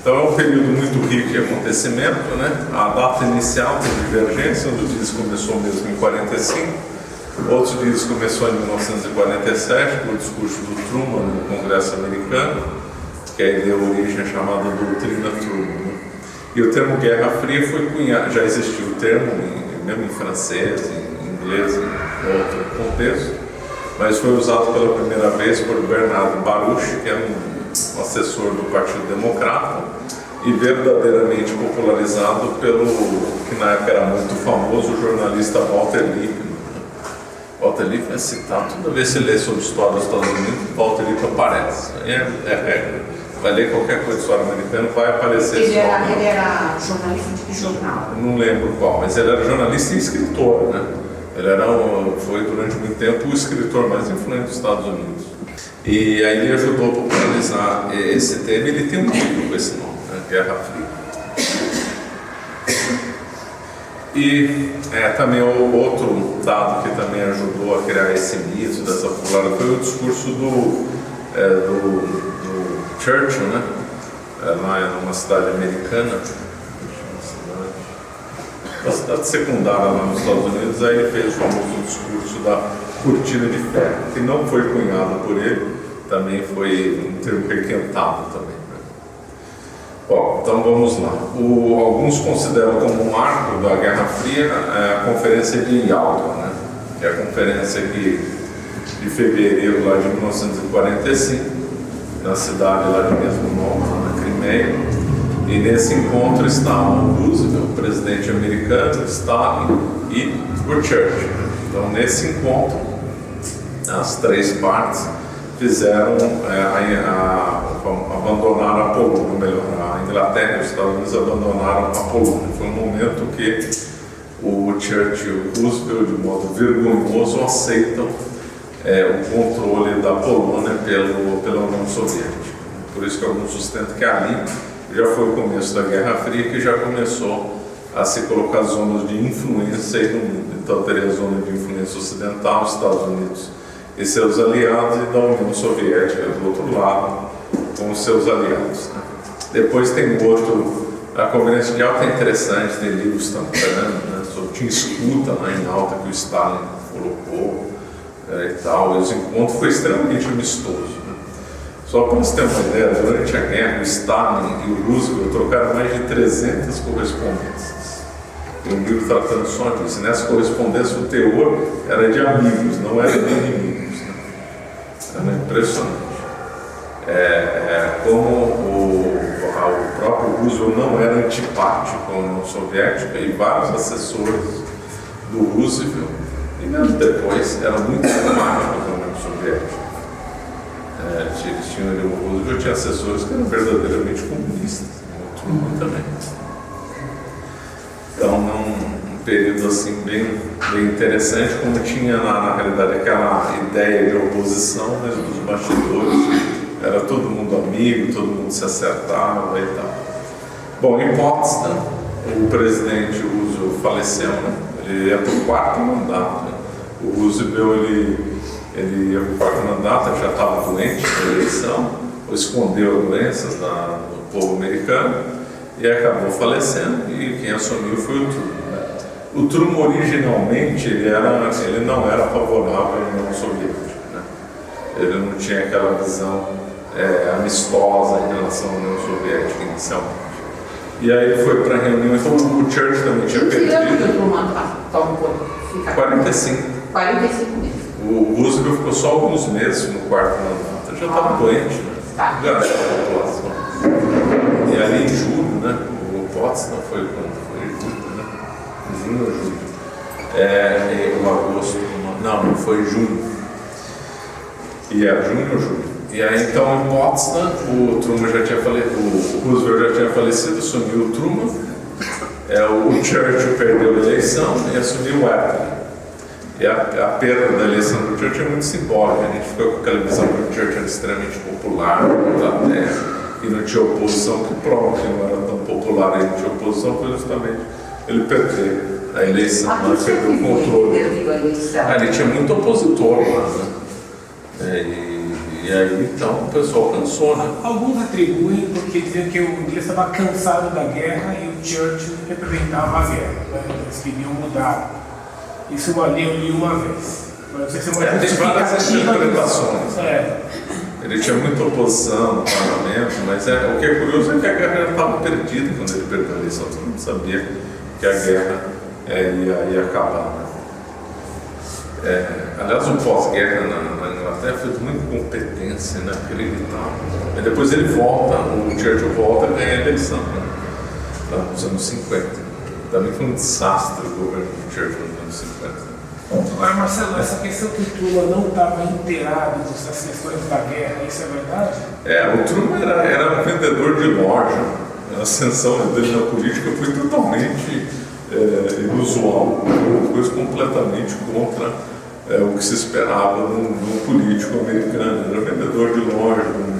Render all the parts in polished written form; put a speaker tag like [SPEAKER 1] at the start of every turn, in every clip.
[SPEAKER 1] Então é um período muito rico de acontecimento, né? A data inicial tem divergência, um dos dias começou mesmo em 45, outros dias começou em 1947, com o discurso do Truman no Congresso americano, que aí deu origem à chamada doutrina Truman, né? E o termo Guerra Fria foi cunhado, já existiu o termo, mesmo em francês, em inglês, em outro contexto, mas foi usado pela primeira vez por Bernard Baruch, que é um assessor do Partido Democrata, e verdadeiramente popularizado pelo, que na época era muito famoso, o jornalista Walter Lippmann. Walter Lippmann é citado, toda vez que você lê sobre história dos Estados Unidos, Walter Lippmann aparece. É regra. Vai ler qualquer coisa de história americana, vai aparecer
[SPEAKER 2] ele era jornalista de que jornal?
[SPEAKER 1] Não lembro qual, mas ele era jornalista e escritor, né? Ele foi durante muito tempo o escritor mais influente dos Estados Unidos. E aí ele ajudou a popularizar esse tema. Ele tem um livro com esse nome, né? Guerra Fria. E também o outro dado que também ajudou a criar esse mito dessa popularidade foi o discurso do Churchill, né? Lá numa cidade americana, uma cidade secundária lá nos Estados Unidos. Aí ele fez o famoso discurso da cortina de ferro, que não foi cunhado por ele, também foi um termo requentado também, né? Bom, então vamos lá. Alguns consideram como um marco da Guerra Fria a Conferência de Yalta, né? Que é a conferência de fevereiro lá de 1945, na cidade lá de mesmo nome, na Crimeia. E nesse encontro estavam Roosevelt, o presidente americano, Stalin e o Churchill. Então, nesse encontro, as três partes fizeram abandonaram a Polônia, melhor, a Inglaterra e os Estados Unidos abandonaram a Polônia. Foi um momento que o Churchill e o Roosevelt, de modo vergonhoso, aceitam o controle da Polônia pela União Soviética. Por isso que alguns sustentam que ali já foi o começo da Guerra Fria, que já começou a se colocar zonas de influência aí no mundo. Então teria a zona de influência ocidental, os Estados Unidos e seus aliados, e da União Soviética do outro lado, com os seus aliados, né? Depois tem a Conferência de Yalta é interessante, tem livros também, né? Tinha escuta lá em Yalta que o Stalin colocou e tal, e o encontro foi extremamente amistoso, né? Só para você ter uma ideia, durante a guerra, o Stalin e o Roosevelt trocaram mais de 300 correspondências. Tem um livro tratando só disso. E nessa correspondência o teor era de amigos, não era de inimigos, né? Era impressionante. Como o próprio Roosevelt não era antipático com a União Soviética, e vários assessores do Roosevelt, e mesmo depois, eram muito simpáticos com a União Soviética. O Roosevelt tinha assessores que eram verdadeiramente comunistas, o Truman também. Então, um período assim bem interessante, como tinha na realidade aquela ideia de oposição, mas dos bastidores era todo mundo amigo, todo mundo se acertava e tal. Bom, em Potsdam, o presidente Roosevelt faleceu, né? Ele ia para o quarto mandato, né? O Roosevelt ele ia para o quarto mandato, já estava doente na eleição, escondeu doenças do povo americano e acabou falecendo, e quem assumiu foi o Truman, né? O Truman originalmente ele não era favorável à União Soviética, né? Ele não tinha aquela visão amistosa em relação à União Soviética inicialmente. E aí ele foi para a reunião, então o Churchill também tinha perdido.
[SPEAKER 2] Que ano que o Truman tomou?
[SPEAKER 1] 45.
[SPEAKER 2] 45 meses.
[SPEAKER 1] O Roosevelt ficou só alguns meses no quarto mandato, já estava doente, né? Garante a população. E ali em julho, né? O Potsdam foi julho, né? Junho ou julho? O agosto, não foi junho. Junho ou julho? E aí então em Potsdam, o Roosevelt já tinha falecido, assumiu o Truman, o Churchill perdeu a eleição e assumiu o Attlee. E a perda da eleição do Churchill é muito simbólica. A gente ficou com aquela visão que o Churchill era extremamente popular na Inglaterra e não tinha oposição, que prova que não era tão popular e não tinha oposição, foi justamente ele perder a eleição, ele perdeu o controle. Ele tinha muito opositor lá, né? E E aí, então, o pessoal cansou, né?
[SPEAKER 3] Alguns atribuem porque diziam que o inglês estava cansado da guerra e o Churchill representava a guerra, né? Eles queriam mudar. Isso eu li uma vez. Mas não sei se é uma
[SPEAKER 1] Tem várias interpretações.
[SPEAKER 3] É.
[SPEAKER 1] Ele tinha muita oposição no parlamento, mas o que é curioso é que a guerra já estava perdida quando ele perdeu a eleição. Todo mundo sabia que a guerra ia acabar. Né? Aliás, o pós-guerra na Inglaterra foi de muita incompetência, né? Porque ele gritava. E depois ele volta, o Churchill volta a ganhar a eleição, né? Lá nos anos 50. Também foi um desastre o governo do Churchill nos anos 50.
[SPEAKER 3] Agora, Marcelo, essa questão que o Truman não estava inteirado dessas questões da guerra, isso é verdade?
[SPEAKER 1] O Truman era um vendedor de loja. A ascensão dele na política foi totalmente inusual, uma coisa completamente contra o que se esperava num político americano. Era vendedor de loja, num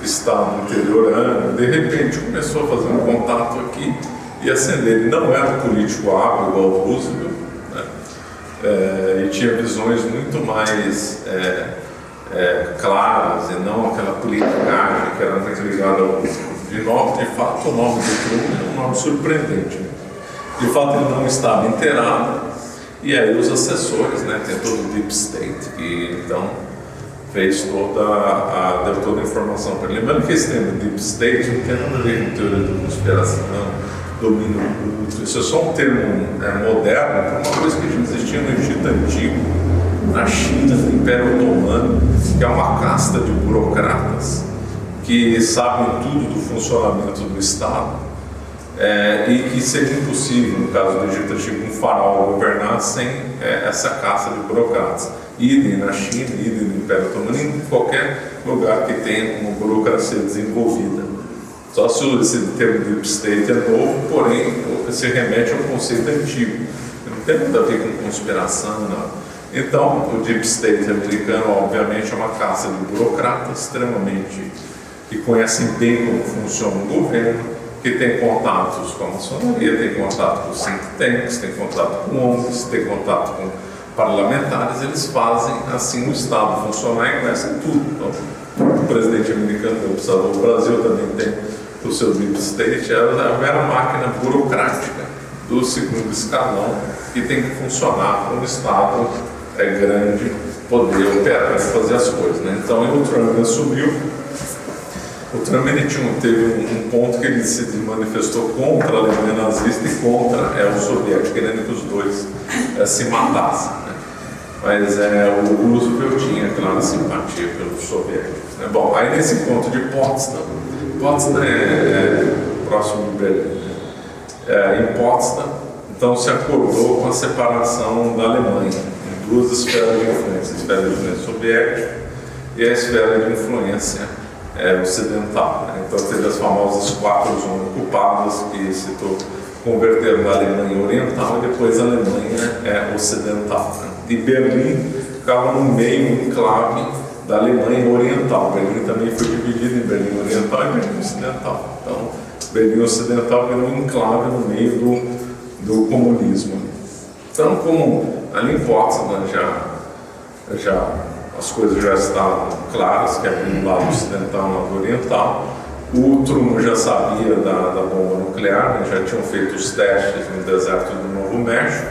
[SPEAKER 1] estado interiorano. De repente começou a fazer um contato aqui e ascender. Ele não era um político hábil igual o Roosevelt, né? E tinha visões muito mais claras e não aquela politicagem que era muito ligada ao de fato o nome do Truman é um nome surpreendente, né? De fato ele não estava inteirado e aí os assessores, né, tem todo o Deep State que então fez deu toda a informação para ele. Lembrando que esse termo Deep State não tem nada a ver com teoria da conspiração, domínio oculto. Isso é só um termo moderno para uma coisa que já existia no Egito Antigo, na China, no Império Otomano, que é uma casta de burocratas que sabem tudo do funcionamento do Estado e que seria impossível, no caso do Egito Antigo, um faraó governar sem essa casta de burocratas. Idem na China, idem no Império Otomano, em qualquer lugar que tenha uma burocracia desenvolvida. Só se esse termo Deep State é novo, porém se remete ao conceito antigo. Não tem nada a ver com conspiração, não. Então, o Deep State americano, obviamente, é uma casta de burocratas extremamente que conhecem bem como funciona o governo, que tem contatos com a maçonaria, tem contato com think tanks, tem contato com ONGs, tem contato com parlamentares. Eles fazem assim o Estado funcionar e conhecem tudo. Então, o presidente americano, o Brasil também tem o seu Deep State, é a mera máquina burocrática do segundo escalão que tem que funcionar quando o Estado é grande, poder operar e fazer as coisas, né? Então, o Trump assumiu. O Trump teve um ponto que ele se manifestou contra a Alemanha nazista e contra o soviético, querendo que os dois se matassem, né? Mas o Roosevelt tinha, claro, simpatia pelos soviéticos, né? Bom, aí nesse encontro de Potsdam é próximo de Berlim, né? Em Potsdam, então se acordou com a separação da Alemanha em duas esferas de influência, a esfera de influência soviética e a esfera de influência ocidental, né? Então teve as famosas 4 zonas ocupadas que se converteram na Alemanha Oriental e depois a Alemanha Ocidental, né? E Berlim ficava no meio, um enclave da Alemanha Oriental. Berlim também foi dividido em Berlim Oriental e Berlim Ocidental. Então, Berlim Ocidental virou um enclave no meio do comunismo. Então, como ali em Potsdam já as coisas já estavam claras, que havia um lado ocidental e um lado oriental, o Truman já sabia da bomba nuclear, né? Já tinham feito os testes no deserto do Novo México.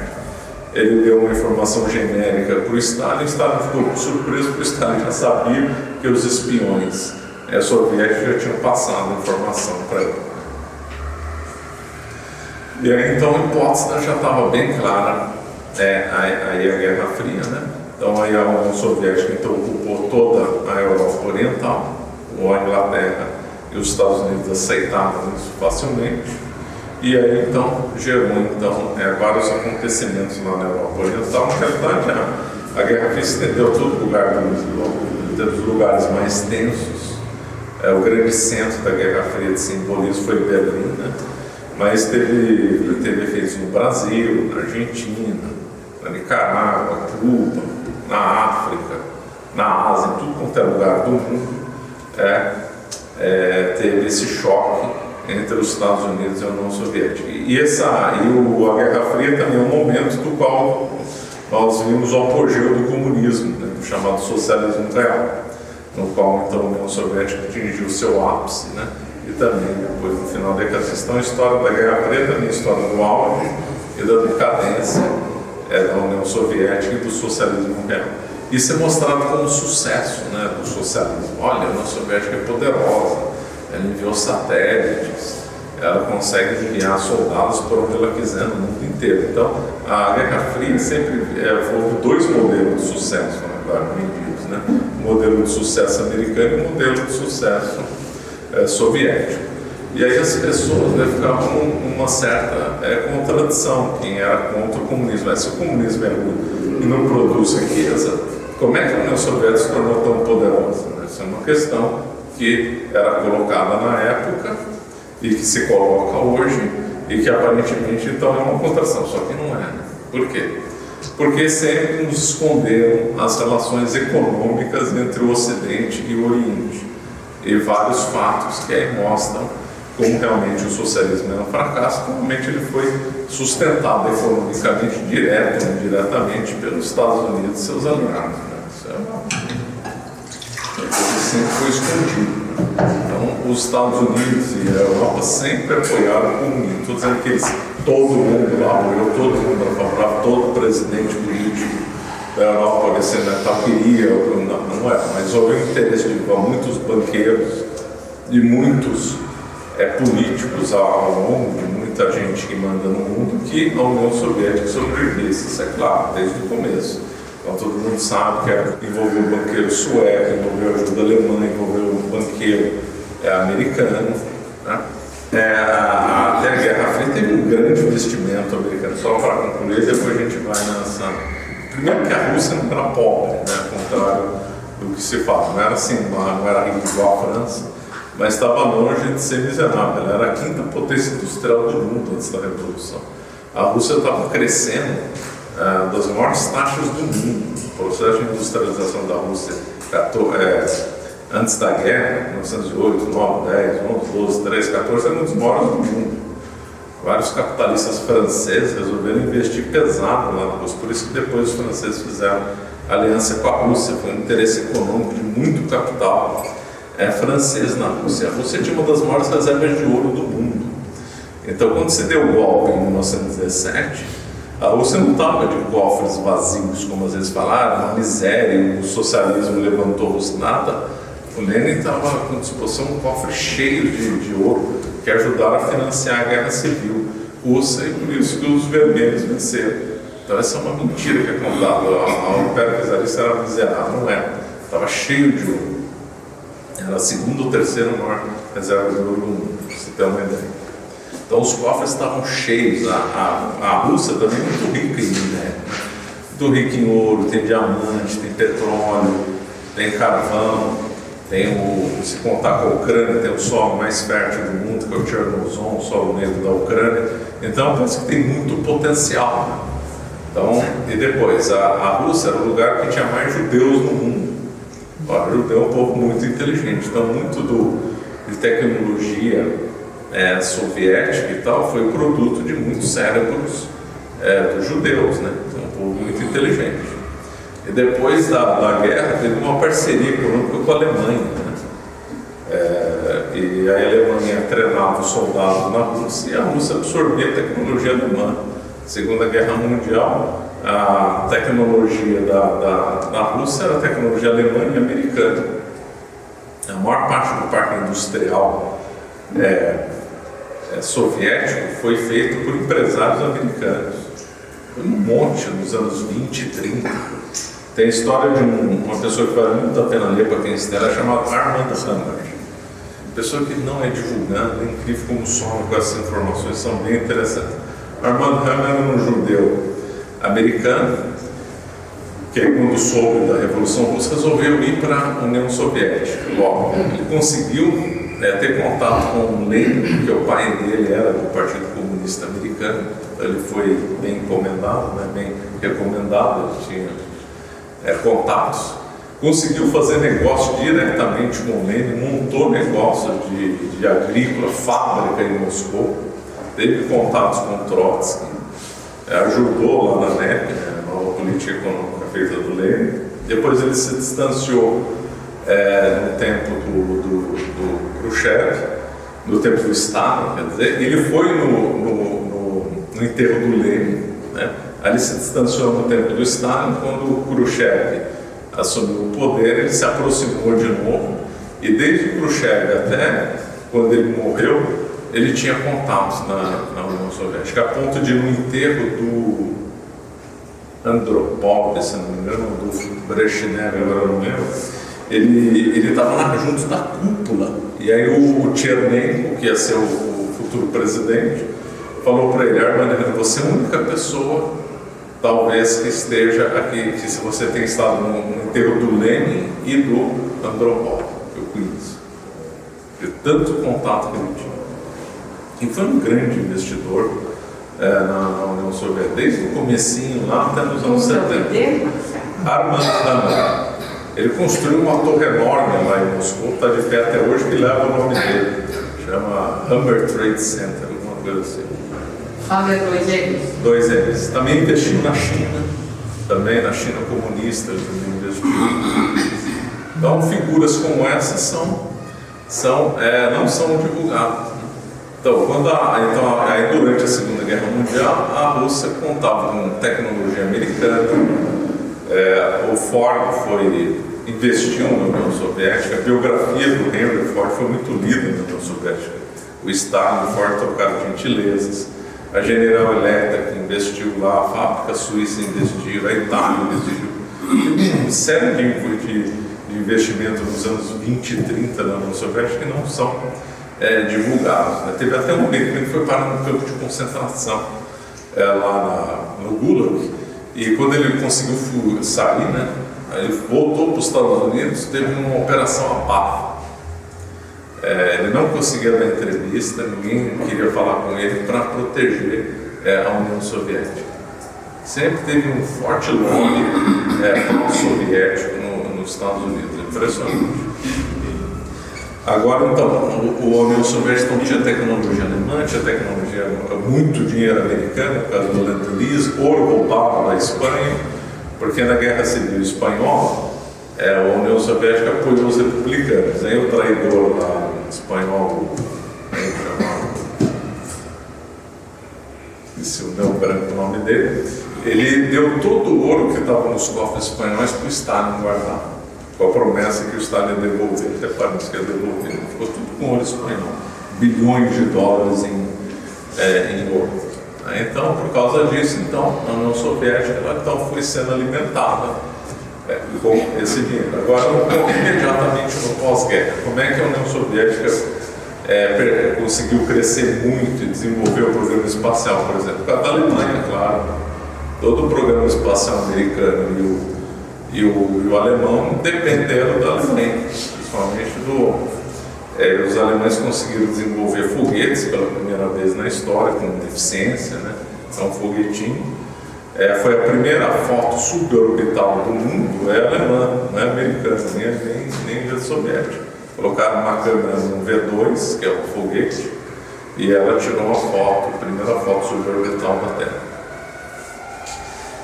[SPEAKER 1] Ele deu uma informação genérica para o Stalin ficou surpreso porque o Stalin já sabia que os espiões soviéticos já tinham passado a informação para ele. E aí então em Potsdam já estava bem clara aí a Guerra Fria, né? Então aí a União Soviética então, ocupou toda a Europa Oriental, ou a Inglaterra e os Estados Unidos aceitaram isso facilmente. E aí então gerou vários acontecimentos lá na Europa Oriental. Na realidade a Guerra Fria se estendeu a todo lugar do mundo, dos lugares mais tensos. O grande centro da Guerra Fria de simbolismo foi Berlim, né? Mas teve efeitos no Brasil, na Argentina, na Nicarágua, Cuba, na África, na Ásia, em tudo quanto é lugar do mundo. Teve esse choque entre os Estados Unidos e a União Soviética. A Guerra Fria também é um momento do qual nós vimos o apogeu do comunismo, né, do chamado socialismo real. no qual então a União Soviética atingiu seu ápice, né? E também depois no final da decadência. Então a história da Guerra Fria também é a história do auge e da decadência da União Soviética e do socialismo real. Isso é mostrado como sucesso, né, do socialismo. Olha, a União Soviética é poderosa, ela enviou satélites, ela consegue enviar soldados por onde ela quiser no mundo inteiro. Então, a Guerra Fria sempre houve dois modelos de sucesso, vendidos, né? O modelo de sucesso americano e o modelo de sucesso soviético. E aí as pessoas ficavam com uma certa contradição, quem era contra o comunismo. Mas se o comunismo é ruim e não produz riqueza, como é que a União Soviética se tornou tão poderosa? Essa é uma questão que era colocada na época e que se coloca hoje e que aparentemente então é uma contradição, só que não é. Né? Por quê? Porque sempre nos esconderam as relações econômicas entre o Ocidente e o Oriente e vários fatos que aí mostram como realmente o socialismo era um fracasso. Realmente ele foi sustentado economicamente, direto ou indiretamente, pelos Estados Unidos e seus aliados. Né? Isso é uma coisa que sempre foi escondido. Então, os Estados Unidos e a Europa sempre apoiaram o comunismo. Estou dizendo que eles, todo mundo lá apoiou, todo mundo era favorável, todo presidente político da Europa ocidental queria, não era, mas houve um interesse de muitos banqueiros e muitos políticos ao longo de muita gente que manda no mundo que a União Soviética sobrevivesse, isso é claro, desde o começo. Então todo mundo sabe que envolveu o banqueiro sueco, envolveu a ajuda alemã, envolveu o banqueiro americano. Né? Até a Guerra Fria teve um grande investimento americano, só para concluir, depois a gente vai nessa. Primeiro que a Rússia não era pobre, né? Ao contrário do que se fala, não era assim, não era rica igual a França, mas estava longe de ser miserável. Ela era a quinta potência industrial do mundo antes da Revolução. A Rússia estava crescendo das maiores taxas do mundo. O processo de industrialização da Rússia antes da guerra, 1908, 9, 10, 11, 12, 13, 14, era um dos maiores do mundo. Vários capitalistas franceses resolveram investir pesado lá na Rússia, por isso que depois os franceses fizeram aliança com a Rússia. Foi um interesse econômico de muito capital francês na Rússia. A Rússia tinha uma das maiores reservas de ouro do mundo. Então, quando se deu o golpe em 1917, a Rússia não estava de cofres vazios, como às vezes falaram, uma miséria, o socialismo levantou a Rússia, nada. O Lenin estava com disposição um cofre cheio de ouro que ajudaram a financiar a guerra civil russa e por isso que os vermelhos venceram. Então essa é uma mentira que é contada. O Império Czarista era miserável, não era. Estava cheio de ouro. Era a segunda ou terceira maior reserva de ouro do mundo, para você ter uma ideia. Então os cofres estavam cheios. A Rússia também é muito rica em minério, muito rica em ouro, tem diamante, tem petróleo, tem carvão. Se contar com a Ucrânia, tem o solo mais fértil do mundo, que é o Chernozem, o solo negro da Ucrânia. Então, parece que tem muito potencial. Então, e depois, a Rússia era o lugar que tinha mais judeus no mundo. O judeu é um povo muito inteligente. Então, muito de tecnologia soviética e tal foi produto de muitos cérebros dos judeus, né? Então, um povo muito inteligente. E depois da guerra teve uma parceria econômica com a Alemanha, né? E a Alemanha treinava os soldados na Rússia e a Rússia absorvia a tecnologia alemã. Segunda Guerra Mundial, a tecnologia da Rússia era a tecnologia alemã e americana. A maior parte do parque industrial soviético foi feito por empresários americanos. Foi um monte nos anos 20 e 30. Tem a história de uma pessoa que vale muito a pena ler para quem se der, é chamada Armand Hammer. Pessoa que não é divulgada, é incrível como some com essas informações, são bem interessantes. Armand Hammer era um judeu americano que, quando soube da Revolução Russa, resolveu ir para a União Soviética. Logo, ele conseguiu ter contato com o Lenin, porque o pai dele era do Partido Comunista Americano. Então ele foi bem encomendado, né, bem recomendado, ele tinha contatos, conseguiu fazer negócio diretamente com o Lenin, montou negócio de agrícola, fábrica em Moscou, teve contatos com Trotsky, ajudou lá na NEP, a nova política econômica feita do Lenin. Depois ele se distanciou no tempo do Khrushchev, no tempo do Stalin, quer dizer, ele foi no enterro do Lenin, né? Ali se distanciou no tempo do Stalin. Quando o Khrushchev assumiu o poder, ele se aproximou de novo, e desde o Khrushchev até quando ele morreu, ele tinha contatos na União Soviética, a ponto de no enterro do Andropov, se não me engano, do Brezhnev, agora não lembro, ele estava lá junto da cúpula, e aí o Chernenko, que ia ser o futuro presidente, falou para ele: Armando, você é a única pessoa, talvez, que esteja aqui, que se você tem estado no enterro do Lenin e do Andropov, eu conheço, de tanto contato que ele tinha. E foi um grande investidor na União Soviética, desde o comecinho lá até nos anos 70. Armand Hammer. Ele construiu uma torre enorme lá em Moscou, está de pé até hoje, que leva o nome dele. Chama Hammer Trade Center, alguma coisa assim.
[SPEAKER 2] Hammer 2Ms.
[SPEAKER 1] 2Ms. Também investiu na China, também na China comunista, ele também investiu. Então, figuras como essas não são divulgadas. Então, aí durante a Segunda Guerra Mundial, a Rússia contava com tecnologia americana, o Ford investiu na União Soviética, a biografia do Henry Ford foi muito lida na União Soviética. O Stalin e o Ford trocaram gentilezas, a General Electric investiu lá, a fábrica suíça investiu, a Itália investiu. Teve uma série de investimentos nos anos 20 e 30 na União Soviética que não são divulgados, né? Teve até um americano que foi parar num campo de concentração lá no Gulag, e quando ele conseguiu sair, né, ele voltou para os Estados Unidos, teve uma operação abafa. Ele não conseguia dar entrevista, ninguém queria falar com ele para proteger a União Soviética. Sempre teve um forte lobby soviético nos Estados Unidos, impressionante. Agora, então, a União Soviética não tinha tecnologia alemã, tinha tecnologia, muito dinheiro americano, por causa do Lend-Lease, ouro roubado da Espanha, porque na Guerra Civil Espanhola, a União Soviética apoiou os republicanos. Aí o traidor lá, espanhol, esse não branco o nome dele, ele deu todo o ouro que estava nos cofres espanhóis para o Stalin guardar, com a promessa que o Stalin ia devolver. Até parece que ia devolver. Ficou tudo com ouro espanhol, bilhões de dólares em ouro. Então, por causa disso, a União Soviética foi sendo alimentada com esse dinheiro. Agora, imediatamente no pós-guerra, como é que a União Soviética conseguiu crescer muito e desenvolver o programa espacial, por exemplo? Por causa da Alemanha, claro. Todo o programa espacial americano e o alemão dependeram da Alemanha, principalmente os alemães conseguiram desenvolver foguetes pela primeira vez na história, com deficiência, né? Então, um foguetinho. Foi a primeira foto suborbital do mundo, alemã, não é americana, nem soviética. Colocaram uma câmera no V2, que é o foguete, e ela tirou a primeira foto suborbital da Terra.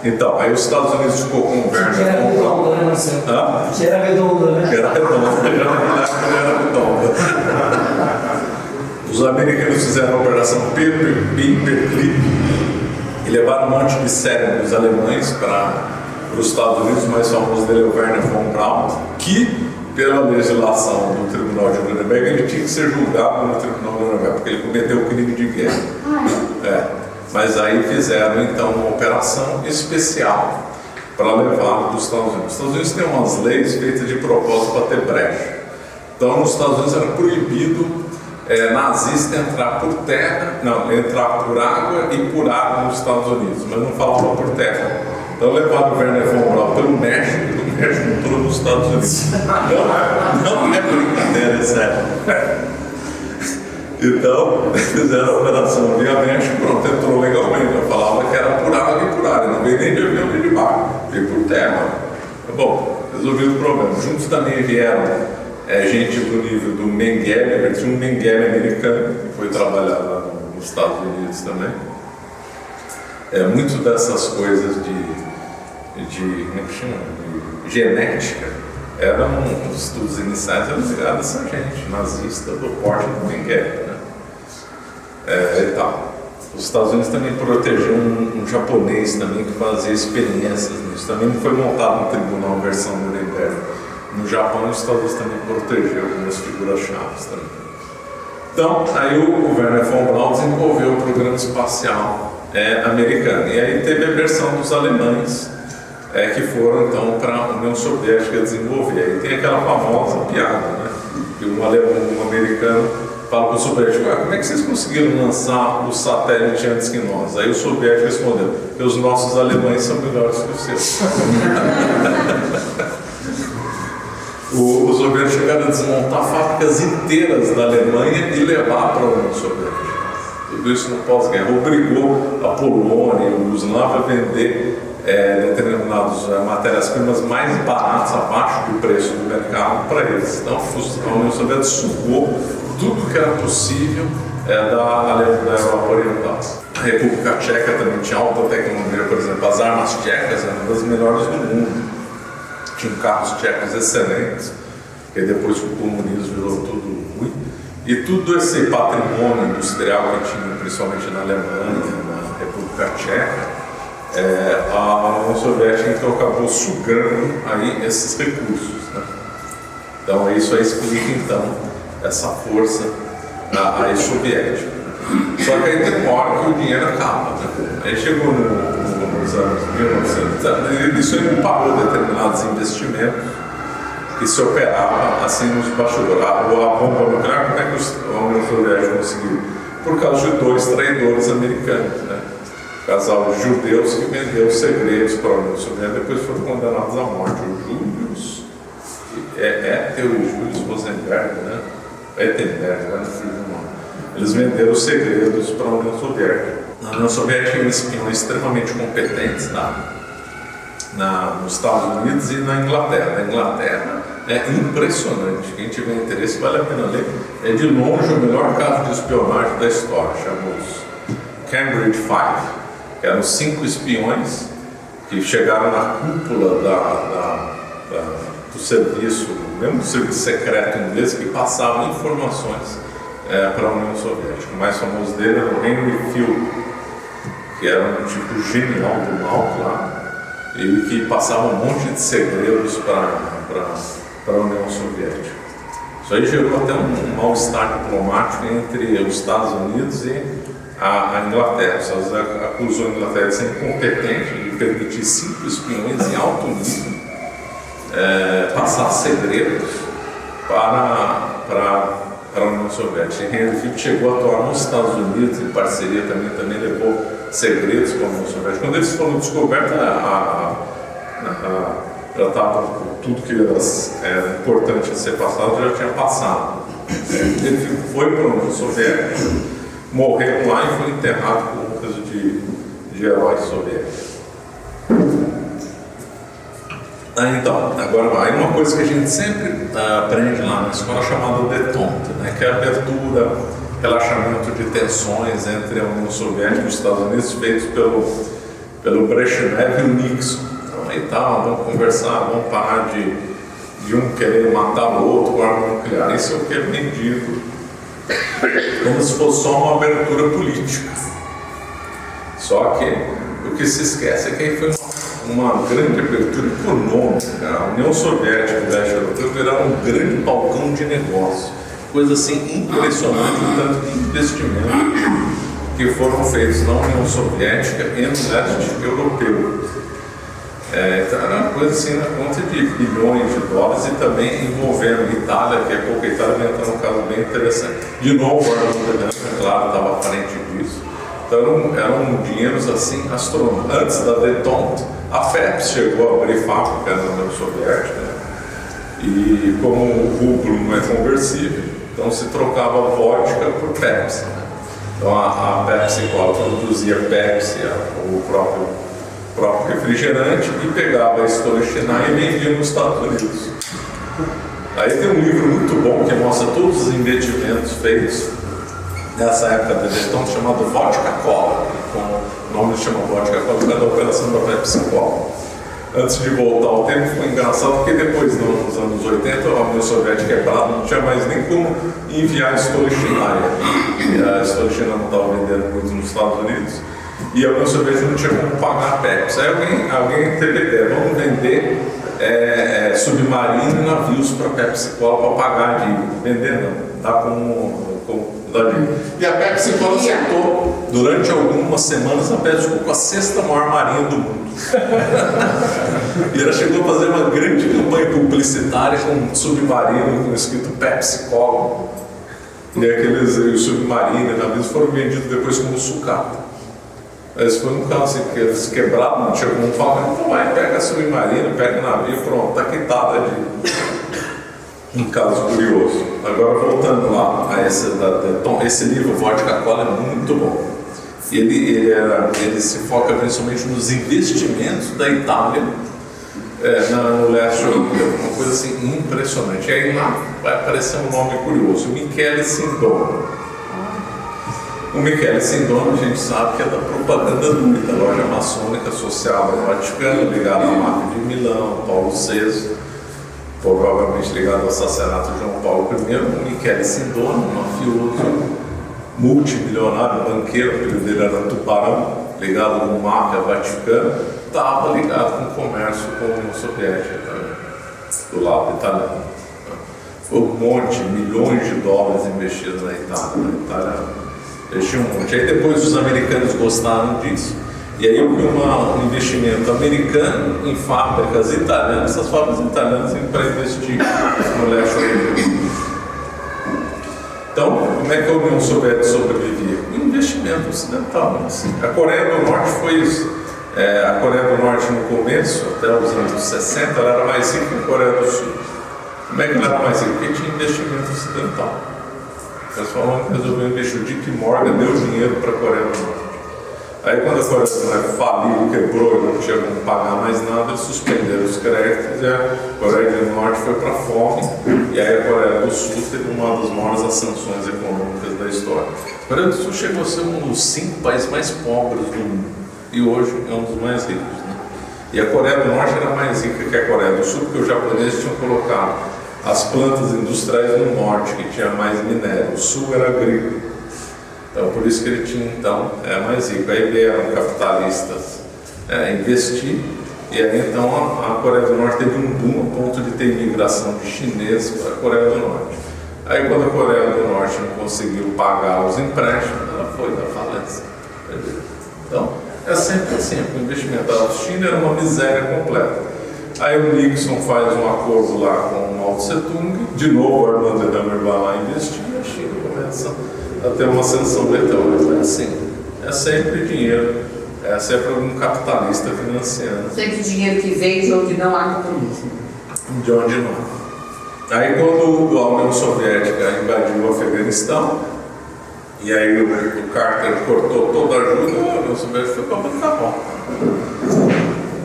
[SPEAKER 1] Então, aí os Estados Unidos ficou com o Werner.
[SPEAKER 4] Que era redonda, né, Marcelo? Que era redonda, né?
[SPEAKER 1] Era redonda. Os americanos fizeram a operação Paperclip e levaram um monte de cérebros alemães para os Estados Unidos. O mais famoso dele é o Werner von Braun, que, pela legislação do Tribunal de Nuremberg, ele tinha que ser julgado no Tribunal de Nuremberg, porque ele cometeu crime de guerra. Mas aí fizeram então uma operação especial para levá-lo para os Estados Unidos. Os Estados Unidos têm umas leis feitas de propósito para ter brecha. Então, nos Estados Unidos era proibido nazista entrar por terra, entrar por água e por ar nos Estados Unidos, mas não falava por terra. Então levaram o Werner von Braun pelo México, e o México entrou nos Estados Unidos. Não é brincadeira, é sério. Então, fizeram a operação via México, pronto, entrou legalmente. Eu falava que era por água e por ar, não veio nem de avião nem de barco, veio por terra. Bom, resolvido o problema. Juntos também vieram gente do nível do Mengele, tinha um Mengele americano que foi trabalhar lá nos Estados Unidos também. Muito dessas coisas de como é que chama? De genética, eram os estudos iniciais eram ligados a essa gente, nazista do porte do Mengele, né? E tal. Os Estados Unidos também protegiam um japonês também que fazia experiências nisso. Também foi montado um tribunal versão Nuremberg. No Japão, os Estados Unidos também protegiam algumas figuras-chave também. Então, aí o Werner von Braun desenvolveu o programa espacial americano. E aí teve a versão dos alemães que foram então para a União Soviética desenvolver. Aí tem aquela famosa piada, né? Que um americano fala para o soviético: como é que vocês conseguiram lançar o satélite antes que nós? Aí o soviético respondeu: porque os nossos alemães são melhores que os seus. Os soviéticos chegaram a desmontar fábricas inteiras da Alemanha e levar para a União Soviética. Tudo isso no pós-guerra. Obrigou a Polônia e a Iugoslávia a vender determinadas matérias-primas mais baratas, abaixo do preço do mercado, para eles. Então a União Soviética sugou tudo que era possível da Europa Oriental. A República Tcheca também tinha alta tecnologia, por exemplo, as armas tchecas eram das melhores do mundo. Tinham carros tchecos excelentes, que depois o comunismo virou tudo ruim. E tudo esse patrimônio industrial que tinha, principalmente na Alemanha, na República Tcheca, a União Soviética então acabou sugando aí esses recursos, né? Então isso aí explica então essa força aí soviética. Só que aí tem uma hora que o dinheiro acaba, né? Aí chegou nos anos 1900, isso aí parou determinados investimentos que se operava assim nos bastidores. A bomba nuclear, como é que a União Soviética conseguiu? Por causa de dois traidores americanos, né? Casal de judeus que vendeu segredos para a União Soviética, depois foram condenados à morte. O Julius, e Julius Rosenberg, né? Ettenberg, né? Eles venderam os segredos para a União Soviética. A União Soviética tinha espiões extremamente competentes nos Estados Unidos e na Inglaterra. Na Inglaterra é impressionante. Quem tiver interesse vale a pena ler. É de longe o melhor caso de espionagem da história. Chamou-se Cambridge Five. Eram 5 espiões que chegaram na cúpula do serviço, mesmo do serviço secreto inglês, que passavam informações para a União Soviética. O mais famoso dele era o Henry Field, que era um tipo genial do mal, claro, e que passava um monte de segredos para a União Soviética. Isso aí gerou até um mal-estar diplomático entre os Estados Unidos e a Inglaterra. Os Estados Unidos acusou a Inglaterra de ser incompetente de permitir 5 espiões em alto nível passar segredos para a União Soviética. Henry Field chegou a atuar nos Estados Unidos em parceria também levou segredos para a União Soviética. Quando eles foram descobertos, já estava tudo que era importante a ser passado, já tinha passado. Ele foi para a União Soviética, morreu lá e foi enterrado com coisa de heróis soviéticos. Então, agora vai uma coisa que a gente sempre aprende lá na escola, chamada détente, né? Que é a abertura, relaxamento de tensões entre a União Soviética e os Estados Unidos, feitos pelo Brezhnev e o Nixon. Então aí tá, vamos conversar, vamos parar de um querer matar o outro com arma nuclear. Isso é o que é vendido como se fosse só uma abertura política. Só que o que se esquece é que aí foi uma grande abertura econômica. A União Soviética e o leste europeu viraram um grande balcão de negócio. Coisa assim impressionante, o tanto de investimento que foram feitos na União Soviética e no leste europeu. Então era uma coisa assim na conta de bilhões de dólares e também envolvendo a Itália, que a pouco a Itália vai entrar num caso bem interessante. De novo, o Arnold, claro, estava à frente disso. Então eram dinheiros assim astronômicos. Antes da détente, a FEPS chegou a abrir fábrica na União Soviética, né? E como o rublo não é conversível, então se trocava vodka por Pepsi, né? Então a Pepsi Cola produzia Pepsi, o próprio refrigerante, e pegava a Stolichnaya e vendia nos Estados Unidos. Aí tem um livro muito bom que mostra todos os investimentos feitos nessa época da détente, chamado Vodka Cola. O nome chama Vodka Cola, é da operação da Pepsi Cola. Antes de voltar ao tempo, foi engraçado porque depois, nos anos 80, a União Soviética quebrada, não tinha mais nem como enviar Stolichnaya. E a Stolichnaya não estava vendendo muito nos Estados Unidos. E a União Soviética não tinha como pagar a Pepsi. Aí alguém teve a ideia, vamos vender submarino e navios para a Pepsi Cola para pagar a dívida. Vender não, dá como da dívida. E a Pepsi Cola aceitou. Durante algumas semanas a Pepsi ficou com a 6ª maior marinha do mundo. E ela chegou a fazer uma grande campanha publicitária com um submarino com escrito Pepsi Cola. E aqueles submarinos e navios foram vendidos depois como sucata. Mas foi um caso assim, porque eles quebraram, não tinha como falar, então vai, pega submarino, pega navio, pronto, tá quitada de um caso curioso. Agora voltando lá a esse livro, Vodka Cola, é muito bom. Ele se foca principalmente nos investimentos da Itália no leste europeu, uma coisa assim impressionante. E aí lá vai aparecer um nome curioso, Michele Sindona. O Michele Sindona, a gente sabe que é da propaganda da loja maçônica associada ao Vaticano, ligada à máfia de Milão, Paulo VI, provavelmente ligado ao assassinato de João Paulo I. O Michele Sindona, um mafioso multimilionário, banqueiro, o apelido dele era Tubarão, ligado com máfia Vaticano, estava ligado com o comércio com a União Soviética também, do lado italiano. Foi um monte, milhões de dólares investidos na Itália. Eles tinham um monte. Aí depois os americanos gostaram disso. E aí houve um investimento americano em fábricas italianas, essas fábricas italianas indo para investir no leste europeu. Então, como é que a União Soviética sobrevivia? O investimento ocidental. Assim. A Coreia do Norte foi isso. A Coreia do Norte no começo, até os anos 60, ela era mais rica que a Coreia do Sul. Como é que ela era mais rica? Porque tinha investimento ocidental. Eles falaram que resolveu investir. O JP Morgan deu dinheiro para a Coreia do Norte. Aí quando a Coreia do Norte faliu, quebrou e não tinha como pagar mais nada, eles suspenderam os créditos e a Coreia do Norte foi para a fome. E aí a Coreia do Sul teve uma das maiores sanções econômicas da história. A Coreia do Sul chegou a ser um dos 5 países mais pobres do mundo e hoje é um dos mais ricos. Né? E a Coreia do Norte era mais rica que a Coreia do Sul, porque os japoneses tinham colocado as plantas industriais no norte, que tinha mais minério, o sul era agrícola. Então, por isso que ele tinha, então, mais rico. Aí vieram capitalistas investir, e aí, então, a Coreia do Norte teve um boom a ponto de ter imigração de chineses para a Coreia do Norte. Aí, quando a Coreia do Norte não conseguiu pagar os empréstimos, ela foi da falência. Então, é sempre assim, o investimento da China era uma miséria completa. Aí o Nixon faz um acordo lá com o Mao Tse Tung, de novo o Armando Hammer vai lá investir, e a China começa a ter uma ascensão meteórica. É assim, é sempre dinheiro, é sempre algum capitalista financiando.
[SPEAKER 2] Sempre dinheiro que vem de onde não há comunismo.
[SPEAKER 1] De onde não. Aí quando a União Soviética invadiu o Afeganistão, e aí o Carter cortou toda a ajuda, a União Soviética foi para bancarrota.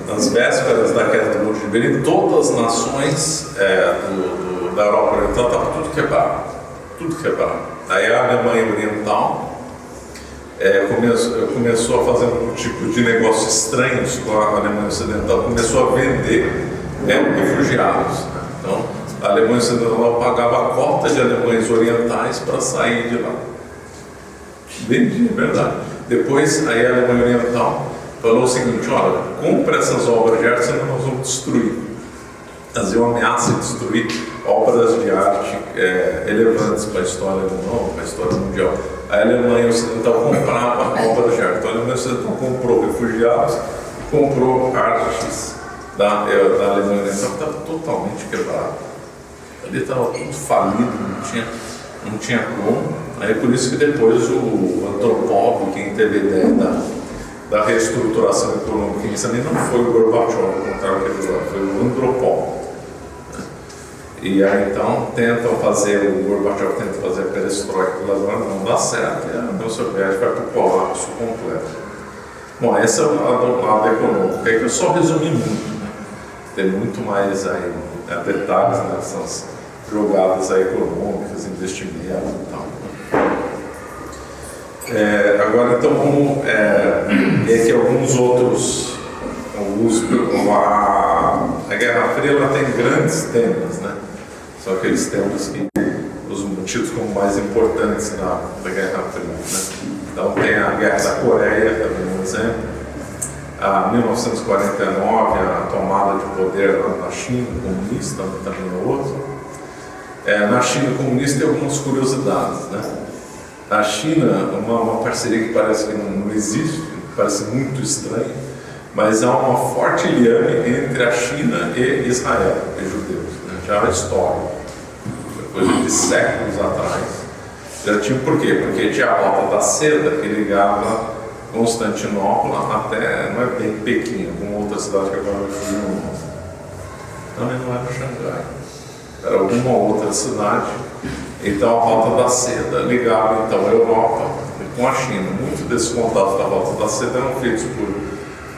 [SPEAKER 1] Nas vésperas da queda do Muro de Berlim, todas as nações da Europa Oriental estavam tudo quebrado. Tudo quebrado. Aí a Alemanha Oriental começou a fazer um tipo de negócio estranho com a Alemanha Ocidental, começou a vender refugiados. Né? Então, a Alemanha Ocidental pagava a cota de alemães orientais para sair de lá. Vendia, é verdade. Depois, aí a Alemanha Oriental falou o seguinte: olha, compra essas obras de arte, senão nós vamos destruir. Fazer uma ameaça de destruir obras de arte relevantes para a história alemã, para a história mundial. A Alemanha Ocidental comprava obras de arte. Então a Alemanha Ocidental comprou refugiados, comprou artes da Alemanha Oriental, que estava totalmente quebrado. Ali estava tudo falido, não tinha como. Aí por isso que depois o Andropov, quem teve a ideia da reestruturação econômica inicial, não foi o Gorbachev, ao contrário que ele foi o Andropov. E aí então o Gorbachev tenta fazer a perestroika, agora não dá certo, e a União Soviética vai para o colapso completo. Bom, essa é o lado econômico, que eu só resumi muito, né? Tem muito mais aí detalhes nessas jogadas aí econômicas, investimentos e tal. Agora então vamos ver aqui alguns outros A Guerra Fria ela tem grandes temas, né? São aqueles temas que os tidos como mais importantes da Guerra Fria, né? Então tem a Guerra da Coreia, também um exemplo. A 1949, a tomada de poder na China comunista, também é outro. Na China comunista tem algumas curiosidades, né? Na China, uma parceria que parece que não existe, parece muito estranha, mas há uma forte liame entre a China e Israel, e judeus, né? Já é história, coisa de séculos atrás. Já tinha por quê? Porque tinha a Rota da Seda que ligava Constantinopla até, não é bem Pequim, alguma outra cidade que agora me fugiu o nome. Também não era Xangai, era alguma outra cidade. Então a Rota da Seda ligava então a Europa com a China. Muitos desses contatos da Rota da Seda eram feitos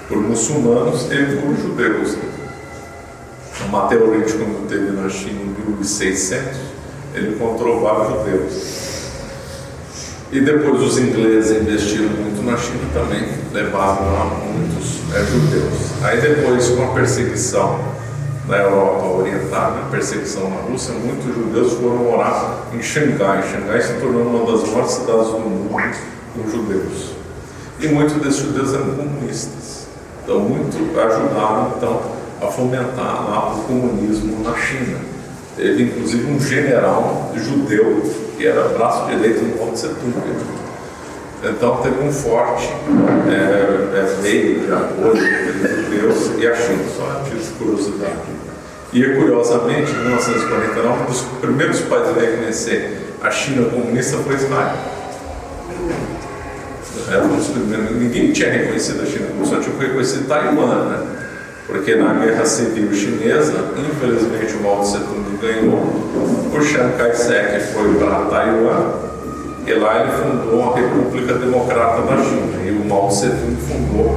[SPEAKER 1] por muçulmanos e por judeus. O Mateus Ricci, quando esteve na China em 1600, ele encontrou vários judeus. E depois os ingleses investiram muito na China também, levaram lá muitos judeus. Aí depois, com a perseguição na Europa Oriental, a perseguição na Rússia, muitos judeus foram morar em Xangai. Xangai se tornou uma das maiores cidades do mundo com judeus. E muitos desses judeus eram comunistas. Então, muito ajudaram então, a fomentar lá o comunismo na China. Teve inclusive um general judeu que era braço direito do Mao Tse Tung. Então teve um forte veio de apoio entre os judeus e a China, só a título de curiosidade. E curiosamente, em 1949, um dos primeiros países a reconhecer a China comunista foi Israel. Era um dos primeiros, ninguém tinha reconhecido a China comunista, só tinha reconhecido Taiwan, né? Porque na Guerra Civil Chinesa, infelizmente o Mao Tse Tung ganhou, o Chiang Kai-shek foi para Taiwan e lá ele fundou a República Democrata da China e o Mao Tse Tung fundou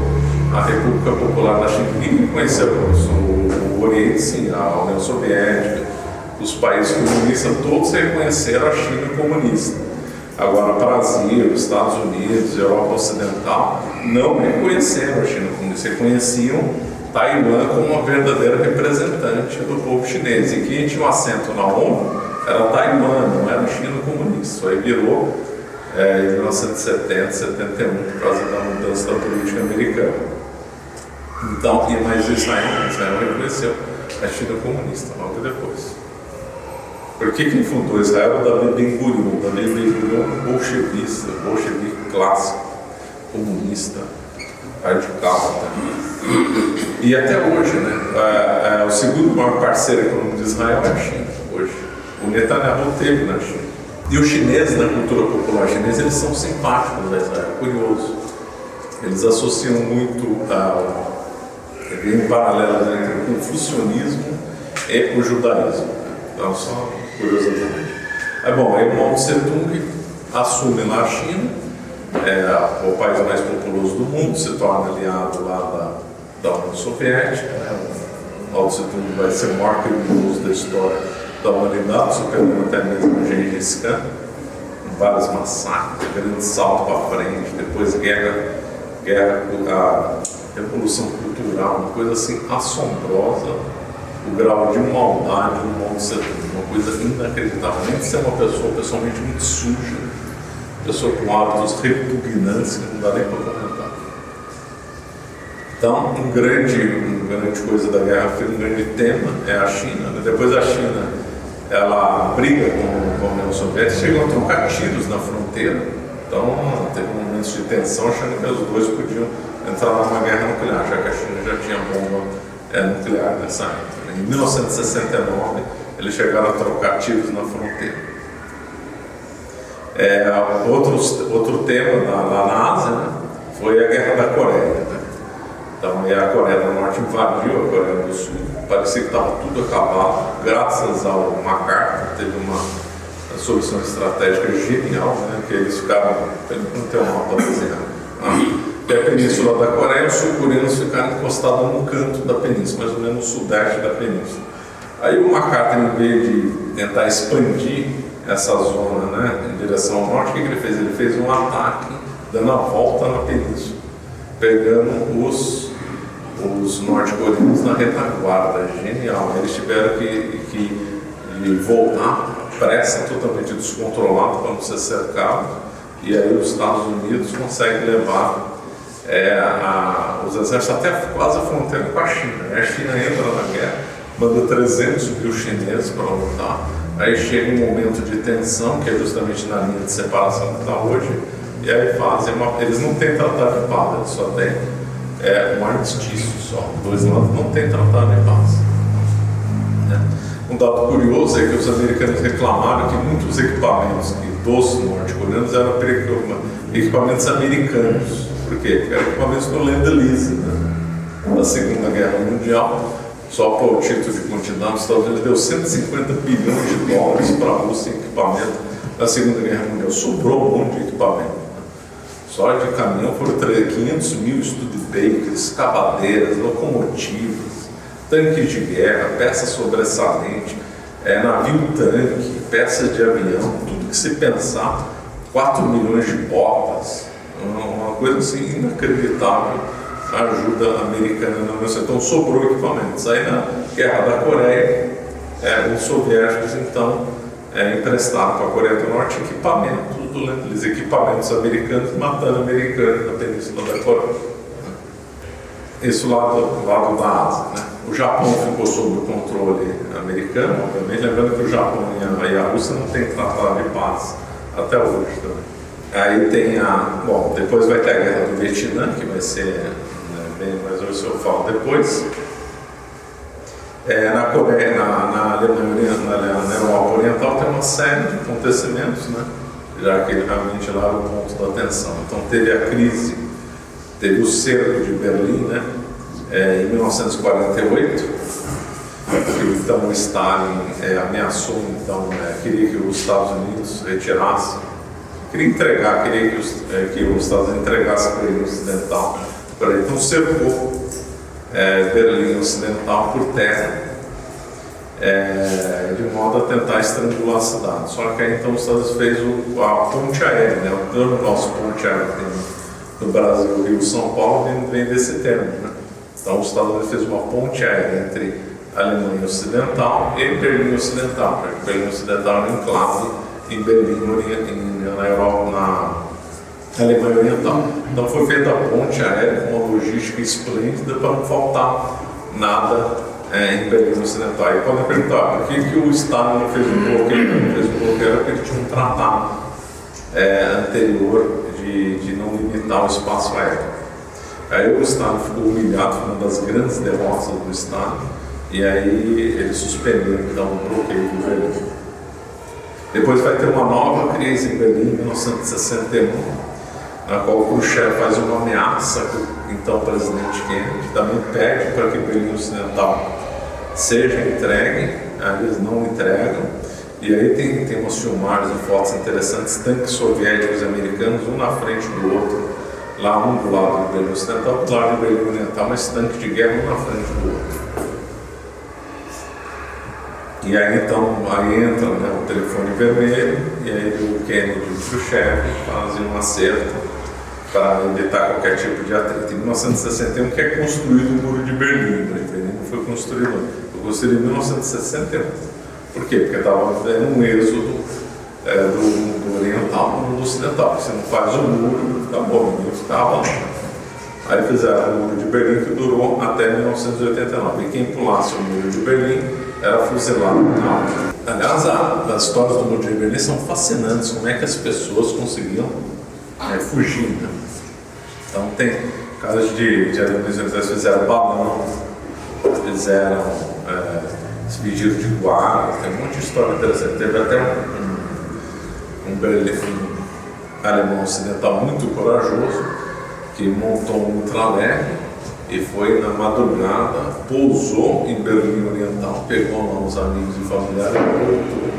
[SPEAKER 1] a República Popular da China. Ninguém conheceu o Oriente, sim, a União Soviética, os países comunistas, todos reconheceram a China comunista. Agora, Brasil, Estados Unidos, Europa Ocidental não reconheceram a China comunista, reconheciam Taiwan como uma verdadeira representante do povo chinês. E quem tinha um assento na ONU era Taiwan, não era a China comunista. Isso aí virou em 1970, 71, por causa da mudança da política americana. Então, mas Israel reconheceu a China comunista logo depois. Por que quem fundou Israel? Davi Ben-Gurion. Davi Ben-Gurion, bolchevista, bolchevique clássico, comunista, radical também. E até hoje, né? O segundo maior parceiro econômico de Israel é a China, hoje. O Netanyahu teve na China. E os chineses, na cultura popular chinesa, eles são simpáticos a Israel, curioso. Eles associam muito em paralelo entre o confucionismo e o judaísmo. Então, só curiosidade. Bom, aí o Mao Tse Tung assume lá a China, o país mais populoso do mundo, se torna aliado lá da União Soviética. O Mao Tse Tung vai ser o maior criminoso da história da humanidade, superando até mesmo o Gengis Khan, vários massacres, grande salto para frente, depois guerra, a revolução cultural, uma coisa assim assombrosa, o grau de maldade do Mao Tse Tung, uma coisa inacreditável. Nem de ser uma pessoa pessoalmente muito suja, pessoa com hábitos repugnantes que não dá nem para comentar. Então, uma grande coisa da Guerra Fria, um grande tema é a China. Depois a China, ela briga com a União Soviética, chegam a trocar tiros na fronteira. Então, teve momentos de tensão, achando que os dois podiam entrar numa guerra nuclear, já que a China já tinha bomba nuclear nessa época. Em 1969, eles chegaram a trocar tiros na fronteira. Outro tema lá na Ásia, né, foi a Guerra da Coreia. Né? Então, a Coreia do Norte invadiu a Coreia do Sul, parecia que estava tudo acabado, graças ao MacArthur, teve uma solução estratégica genial, né, que eles ficaram, não tem uma nota desenhada, que a península da Coreia e os sul-coreanos ficaram encostados no canto da península, mais ou menos no sudeste da península. Aí o MacArthur, em vez de tentar expandir essa zona, né, em direção ao norte, o que ele fez? Ele fez um ataque dando a volta na península, pegando os os norte-coreanos na retaguarda. Genial. Eles tiveram que voltar, pressa totalmente descontrolada para não ser cercado, e aí os Estados Unidos conseguem levar os exércitos até quase a fronteira com a China. A China entra na guerra, manda 300 mil chineses para lutar, aí chega um momento de tensão, que é justamente na linha de separação que está hoje, e aí eles não têm tratado de paz, eles só têm um armistício só. Dois lados não têm tratado de paz. Um dado curioso é que os americanos reclamaram que muitos equipamentos dos norte-coreanos eram equipamentos americanos. Por quê? Porque eram equipamentos do Lend-Lease, né? Da Segunda Guerra Mundial. Só para o título de quantidade, os Estados Unidos deu 150 bilhões de dólares para a Rússia em equipamento. Na Segunda Guerra Mundial sobrou um monte de equipamento. Só de caminhão foram 500 mil Studebakers, escavadeiras, locomotivas, tanques de guerra, peças sobressalentes, navio-tanque, peças de avião, tudo que se pensar, 4 milhões de botas, uma coisa assim inacreditável, a ajuda americana na Rússia. Então sobrou equipamentos. Aí na Guerra da Coreia, os soviéticos então emprestaram para a Coreia do Norte equipamentos do Lend-Lease, equipamentos americanos matando americanos na Península da Coreia. Isso lado da Ásia, né? O Japão ficou sob o controle americano, obviamente, lembrando que o Japão e a Rússia não têm tratado de paz até hoje também. Aí tem depois vai ter a Guerra do Vietnã, que vai ser mas hoje eu falo depois. Na Coreia, na Alemanha, na Europa Oriental tem uma série de acontecimentos, né? Já que realmente lá era o ponto da atenção. Então teve a crise, teve o cerco de Berlim, né? Em 1948, que então o Stalin ameaçou, queria que os Estados Unidos retirassem, queria que os Estados Unidos entregassem para ele ocidental. Então cercou Berlim Ocidental por terra, de modo a tentar estrangular a cidade. Só que aí então os Estados Unidos fez a ponte aérea, né? O plano nosso ponte aérea no Brasil, Rio São Paulo, vem desse termo, né? Então os Estados Unidos fez uma ponte aérea entre a Alemanha Ocidental e Berlim Ocidental, porque Berlim Ocidental era um enclave em Berlim, na Europa, na Alemanha Oriental. Então foi feita a ponte aérea com uma logística esplêndida para não faltar nada em Berlim Ocidental. E podem perguntar por que o Estado não fez um bloqueio? Não fez um bloqueio porque ele tinha um tratado anterior de não limitar o espaço aéreo. Aí o Estado ficou humilhado, foi uma das grandes derrotas do Estado, e aí ele suspendeu então o bloqueio do Berlim. Depois vai ter uma nova crise em Berlim em 1961, na qual o Khrushchev faz uma ameaça com então o presidente Kennedy, também pede para que Berlim Ocidental seja entregue, eles não entregam, e aí tem umas filmagens e fotos interessantes, tanques soviéticos e americanos, um na frente do outro, lá um do lado do Berlim Ocidental, do lado do Berlim Oriental, mas tanques de guerra um na frente do outro. E aí então entra o telefone vermelho, e aí o Kennedy e o Khrushchev fazem um acerto para evitar qualquer tipo de atrito. Em 1961 que é construído o Muro de Berlim, não foi construído, foi construído em 1961. Por quê? Porque estava tendo um êxodo do mundo oriental para o mundo ocidental. Você não faz o muro, acabou, ninguém ficava lá. Aí fizeram o Muro de Berlim, que durou até 1989. E quem pulasse o Muro de Berlim era fuzilado. Aliás, as histórias do Muro de Berlim são fascinantes. Como é que as pessoas conseguiam fugir, né? Então tem casos de alemães que fizeram balão, fizeram pedido de guarda, tem um monte de história interessante. Teve até um alemão ocidental muito corajoso que montou um ultraleve e foi na madrugada, pousou em Berlim Oriental, pegou lá uns amigos e familiares e voltou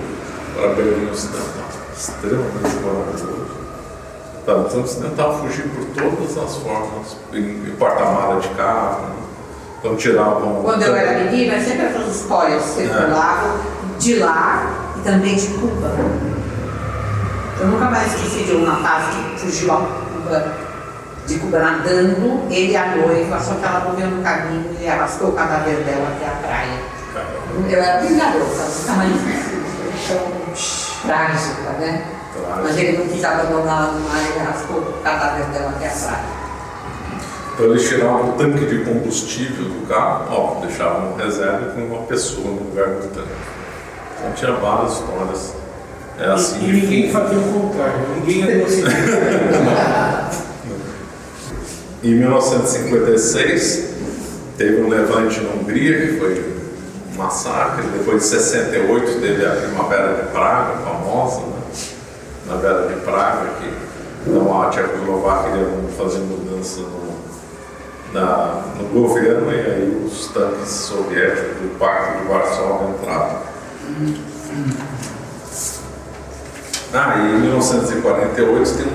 [SPEAKER 1] para Berlim Ocidental. Extremamente corajoso. Então você tentava fugir por todas as formas, em porta-mala de carro, então tiravam...
[SPEAKER 2] Quando eu era menina, sempre essas histórias circulavam de lá e também de Cuba. Eu nunca mais esqueci de uma fase que fugiu a Cuba de Cuba nadando, ele e a noiva, achou que ela morreu no caminho e arrastou o cadáver dela até a praia. Eu era bem garota, esse tamanho tão trágica, né? Mas ele não quis abandonar ela no mar, ele arrastou o cadáver dela até a praia.
[SPEAKER 1] Então eles tiravam o tanque de combustível do carro, deixavam reserva com uma pessoa no lugar do tanque. Então tinha várias histórias. Assim,
[SPEAKER 3] e ninguém fazia o contrário, ninguém ia conseguir.
[SPEAKER 1] Em 1956, teve um levante na Hungria, que foi um massacre. Depois de 68, teve a Primavera de Praga, famosa, né? Primavera de Praga, que então, a Tchecoslováquia queria fazer mudança no governo, e aí os tanques soviéticos do Pacto de Varsóvia entraram. E em 1948 tem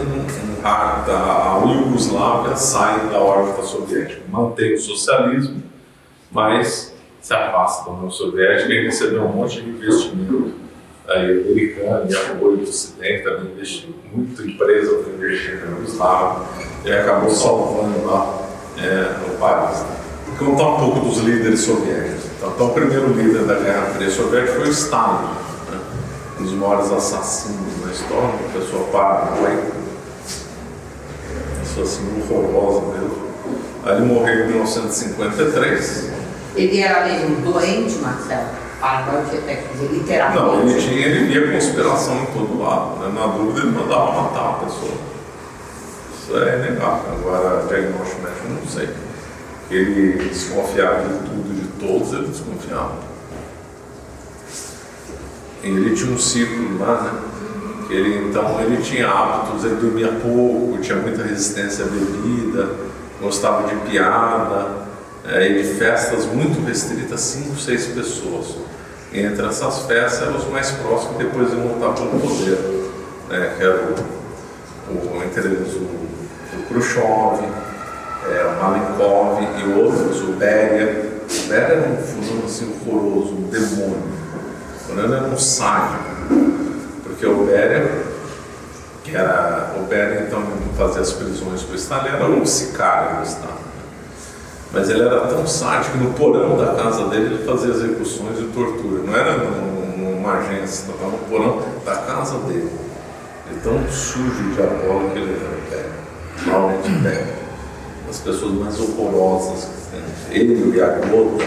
[SPEAKER 1] a Iugoslávia sai da órbita soviética, mantém o socialismo, mas se afasta da União Soviética e recebeu um monte de investimento americano e apoio do Ocidente, também investiu muita empresa para investir na Iugoslávia e acabou salvando lá no país. Vou contar um pouco dos líderes soviéticos. Então, o primeiro líder da Guerra Fria Soviética foi o Stalin, né? Um dos maiores assassinos na história, uma pessoa paranoica, pessoa assim horrorosa mesmo. Aí ele morreu em 1953.
[SPEAKER 2] Ele era mesmo doente, Marcelo? Paranoico, literalmente?
[SPEAKER 1] Não, ele via conspiração em todo lado, né? Na dúvida ele mandava matar a pessoa. Isso é inegável. Agora, diagnóstico médico, eu não sei. Ele desconfiava de tudo, de todos, ele desconfiava. E ele tinha um ciclo lá, né? Que ele tinha hábitos, ele dormia pouco, tinha muita resistência à bebida, gostava de piada, e de festas muito restritas, 5, 6 pessoas. E entre essas festas eram os mais próximos, depois iam lutar pelo poder, né? Que era entre eles o Khrushchev, o Malenkov e outros, o Beria. O Beria era um fulano assim horroroso, um demônio. O fulano era um sádico, porque o Beria então fazia as prisões com o Stalin, era um sicário do Stalin. Mas ele era tão sádico que no porão da casa dele ele fazia execuções e tortura. Não era numa agência, estava no porão da casa dele. Ele tão sujo e diabólico que ele era, realmente Beria. As pessoas mais horrorosas que tem. Ele e a Gota,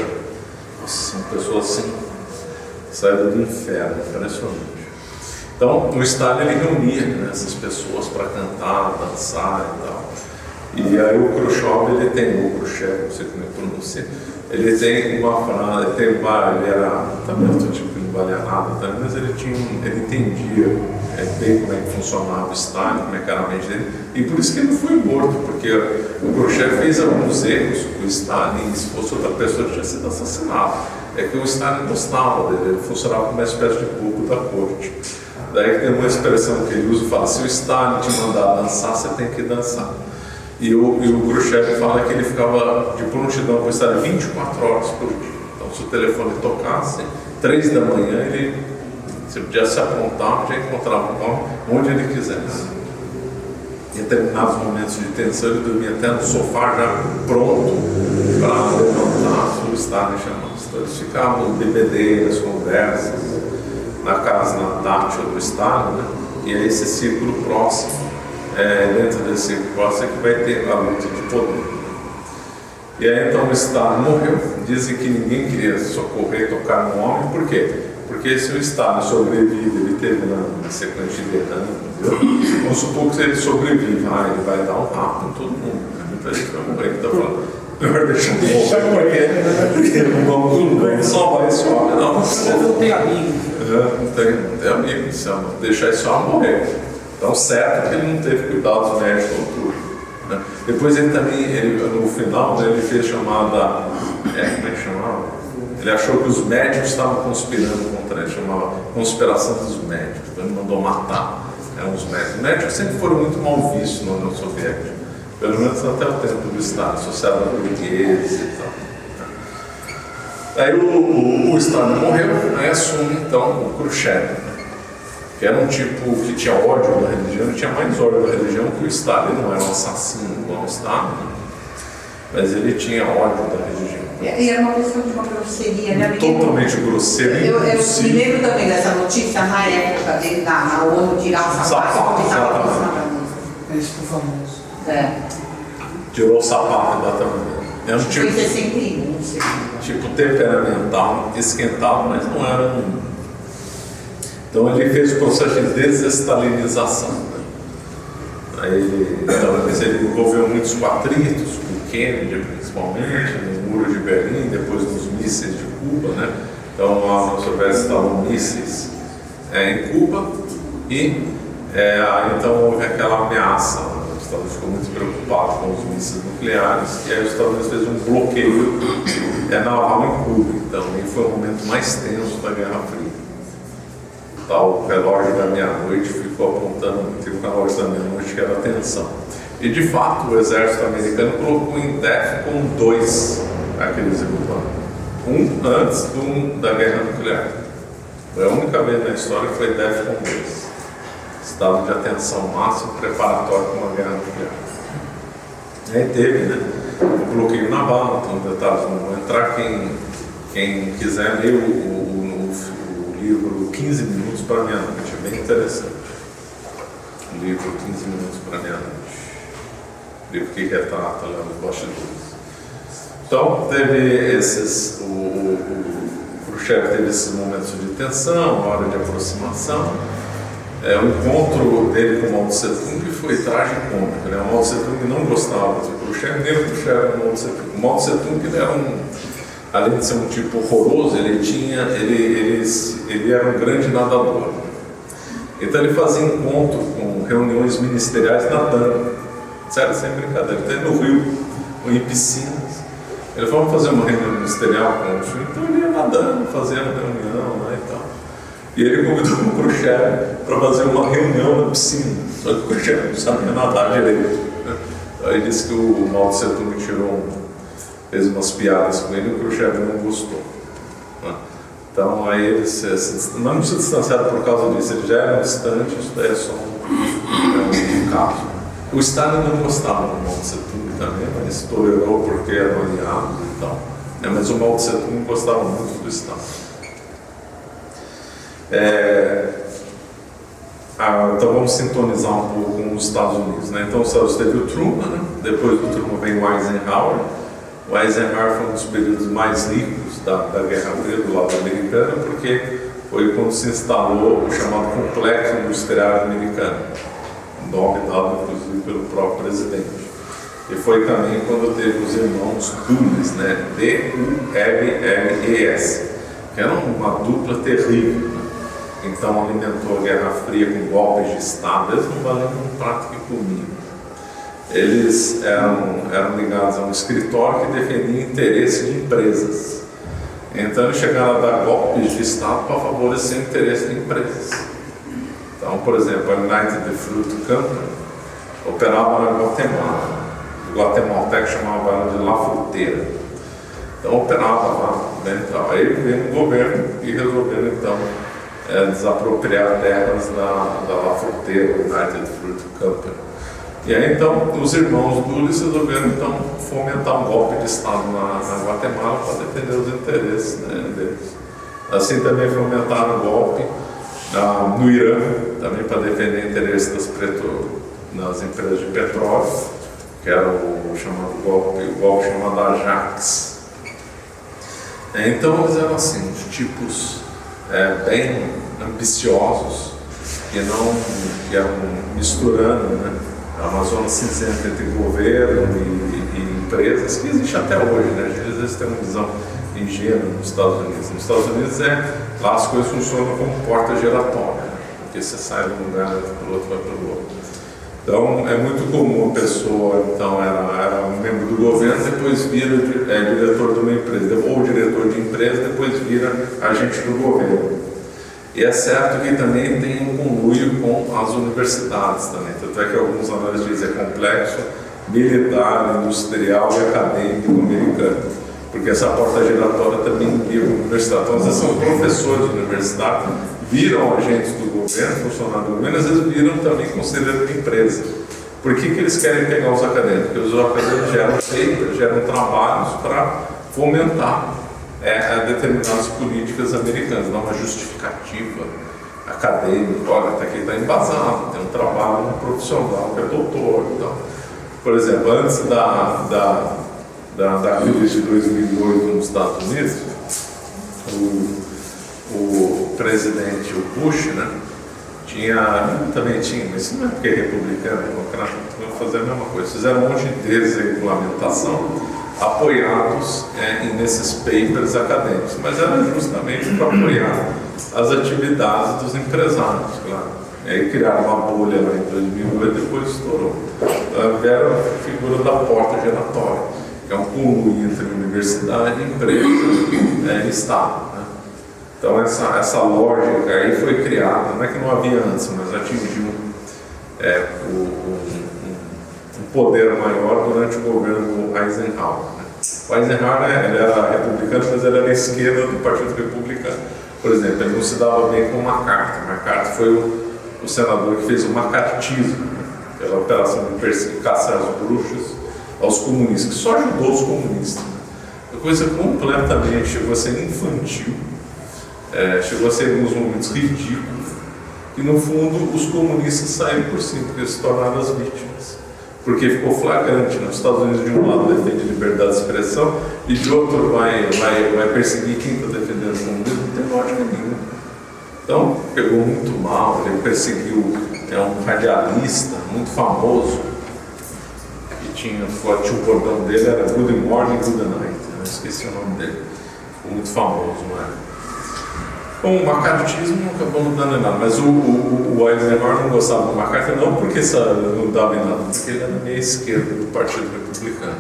[SPEAKER 1] são pessoas assim, saíram do inferno, impressionante. Então, o Stalin ele reunia essas pessoas para cantar, dançar e tal. E aí o Khrushchev, o Khrushchev, não sei como é que pronuncia, ele tem uma frase, ele era também outro tipo que não valia nada também, mas ele entendia bem como é que funcionava o Stalin, como é que era a mente dele, e por isso que ele foi morto, porque o Khrushchev fez alguns erros com o Stalin, e se fosse outra pessoa ele tinha sido assassinado. É que o Stalin gostava dele, ele funcionava como uma espécie de bobo da corte. Daí tem uma expressão que ele usa e fala: se o Stalin te mandar dançar, você tem que dançar. E o Khrushchev fala que ele ficava de prontidão com o Stalin 24 horas por dia. Então, se o telefone tocasse, 3 da manhã, você podia se apontar, já encontrava o homem onde ele quisesse. Em determinados momentos de tensão, ele dormia até no sofá, já pronto para levantar se o Stalin chamasse. Então, eles ficavam bebedeiras, conversas, na casa natátil do Stalin, né? E é esse círculo próximo. Dentro desse círculo próximo é que vai ter a luta de poder. E aí então o Stalin morreu. Dizem que ninguém queria socorrer e tocar no homem. Por quê? Porque se o Stalin sobrevive, ele teve na sequência de derrame, entendeu? Vamos supor que se ele sobrevive, ele vai dar um rabo em todo mundo. Muita gente vai morrer. Então falando, melhor deixar ele morrer, porque não vai salvar esse homem, não.
[SPEAKER 3] Não tem amigos.
[SPEAKER 1] Não tem amigos, deixar esse homem morrer. Então, certo que ele não teve cuidados médicos ou tudo, né? Depois ele também, no final, né, ele fez chamada, como é que chamava? Ele achou que os médicos estavam conspirando contra ele, chamava conspiração dos médicos. Então ele mandou matar os médicos. Os médicos sempre foram muito mal vistos na União Soviética, pelo menos até o tempo do Estado, associado a burgueses e tal. Aí o Stalin morreu, aí assume então o Khrushchev. que era um tipo que tinha ódio da religião, ele tinha mais ódio da religião que o Estado. Ele não era um assassino igual o Estado, né? Mas ele tinha ódio da religião.
[SPEAKER 2] E era uma pessoa de uma grosseria, né?
[SPEAKER 1] Totalmente grosseiro.
[SPEAKER 2] Eu me lembro também dessa notícia na época dele, na ONU, tirar o sapato e começava a pisar pra mim.
[SPEAKER 4] Esse ficou famoso.
[SPEAKER 2] É.
[SPEAKER 1] Tirou o sapato da também. É um
[SPEAKER 2] Foi em 61, não sei.
[SPEAKER 1] tipo temperamental, esquentado, mas não era um. Então ele fez o processo de desestalinização. Né? Aí, então, ele envolveu muitos atritos, com o Kennedy principalmente, no Muro de Berlim, depois nos mísseis de Cuba. Né? Então a União Soviética instalou mísseis em Cuba e então houve aquela ameaça. Os Estados Unidos ficou muito preocupado com os mísseis nucleares e aí os Estados Unidos fez um bloqueio naval em Cuba. Então, e foi o momento mais tenso da Guerra Fria. O relógio da meia-noite ficou apontando muito, o relógio da meia-noite que era a tensão. E de fato o exército americano colocou em DEFCON 2 aqueles equipamentos. Antes da guerra nuclear. Foi a única vez na história que foi DEFCON 2. Estado de atenção máxima preparatório para uma guerra nuclear. E aí teve, né? O bloqueio naval, então detalhes não vou entrar. Quem quiser ler o livro 15 Minutos para Meia-Noite, é bem interessante. O livro 15 Minutos para Meia-Noite. O livro que retrata lá nos bastidores. Então, teve esses. O Khrushchev teve esses momentos de tensão, hora de aproximação. O encontro dele com o Mao Tse Tung foi tragicômico. Né? O Mao Tse Tung não gostava do Khrushchev, nem o Khrushchev era o Mao Tse Tung. O Mao Tse Tung ele além de ser um tipo horroroso, ele era um grande nadador. Então ele fazia encontro com reuniões ministeriais nadando. Sério, sem brincadeira. Até no Rio, ou em piscinas. Ele falou, vamos fazer uma reunião ministerial com o Sul. Então ele ia nadando, fazendo reunião lá e tal. E ele convidou o Khrushchev para fazer uma reunião na piscina. Só que o Khrushchev não sabia nadar direito. Então ele disse que o Mao Tse Tung fez umas piadas com ele e o Khrushchev não gostou. Então aí eles não se distanciaram por causa disso, eles já eram distantes, isso daí é só um caso. O Stalin não gostava do Mao Tse Tung também, mas tolerou porque era um aliado e tal. Mas o Mao Tse Tung gostava muito do Stalin. Então vamos sintonizar um pouco com os Estados Unidos. Né? Então os Estados Unidos teve o Truman, né? Depois do Truman vem o Eisenhower. O Eisenhower foi um dos períodos mais ricos da Guerra Fria do lado americano, porque foi quando se instalou o chamado Complexo Industrial Americano, nome dado inclusive pelo próprio presidente. E foi também quando teve os irmãos Dulles, né? D-U-L-L-E-S, que eram uma dupla terrível. Né? Então alimentou a Guerra Fria com golpes de Estado, eles não valiam um prato que comiam. Eles eram ligados a um escritório que defendia interesse de empresas. Então eles chegaram a dar golpes de Estado para favorecer o interesse de empresas. Então, por exemplo, a United Fruit Company operava na Guatemala. O guatemalteco chamava ela de La Fruteira. Então operava lá. Né? Então, aí veio o governo e resolveram então desapropriar terras da La Fruteira, United Fruit Company. E aí então os irmãos Dulles resolveram então fomentar um golpe de Estado na Guatemala para defender os interesses, né, deles. Assim também fomentaram um golpe no Irã, também para defender o interesse das empresas de petróleo, que era o golpe chamado Ajax. Então eles eram assim, os tipos bem ambiciosos, que iam misturando, né, uma zona cinzenta entre governo e empresas, que existe até hoje, né? Às vezes tem uma visão ingênua nos Estados Unidos. Nos Estados Unidos lá as coisas funcionam como porta giratória, né? Porque você sai de um lugar, para o outro, vai para o outro. Então é muito comum a pessoa, então era um membro do governo, depois vira diretor de uma empresa, ou diretor de empresa, depois vira agente do governo. E é certo que também tem um conluio com as universidades também, tanto é que alguns analistas dizem complexo militar, industrial e acadêmico americano, porque essa porta giratória também guia a universidade. Então, às vezes são professores de universidade viram agentes do governo, funcionários do governo, às vezes viram também conselheiro de empresa. Por que eles querem pegar os acadêmicos? Porque os acadêmicos geram papers, geram trabalhos para fomentar determinadas políticas americanas, dar uma justificativa acadêmica. Olha, está embasado, tem um trabalho profissional que é doutor e tal. Por exemplo, antes da crise de 2008 nos Estados Unidos, o presidente, o Bush, né, também tinha, mas isso não é porque é republicano, democrata, vão fazer a mesma coisa. Fizeram um monte de desregulamentação apoiados nesses papers acadêmicos, mas era justamente para apoiar as atividades dos empresários, claro. E aí criaram uma bolha lá em 2008 e depois estourou. Era a figura da porta giratória, que é um conluio entre universidade, empresa e Estado. Né? Então essa lógica aí foi criada, não é que não havia antes, mas atingiu um poder maior durante o governo do Eisenhower. Né? O Eisenhower ele era republicano, mas ele era à esquerda do Partido Republicano. Por exemplo, ele não se dava bem com o McCarthy. McCarthy foi o senador que fez o macartismo, né? Pela operação de perseguir, caçar as bruxas aos comunistas, que só ajudou os comunistas. Né? Uma coisa completamente, chegou a ser infantil, chegou a ser em alguns momentos ridículo, e no fundo os comunistas saíram por cima, porque eles se tornaram as vítimas. Porque ficou flagrante, nos Estados Unidos de um lado defende liberdade de expressão e de outro vai perseguir quem está defendendo o comunismo, não tem lógica nenhuma. Então pegou muito mal, ele perseguiu um radialista muito famoso, que tinha o bordão dele, era Good Morning, Good Night, eu esqueci o nome dele, ficou muito famoso, não é? Bom, o macartismo não acabou não dando em nada, mas o Eisenhower não gostava do McCarthy, não porque não dava em nada, porque ele era meio esquerda do Partido Republicano.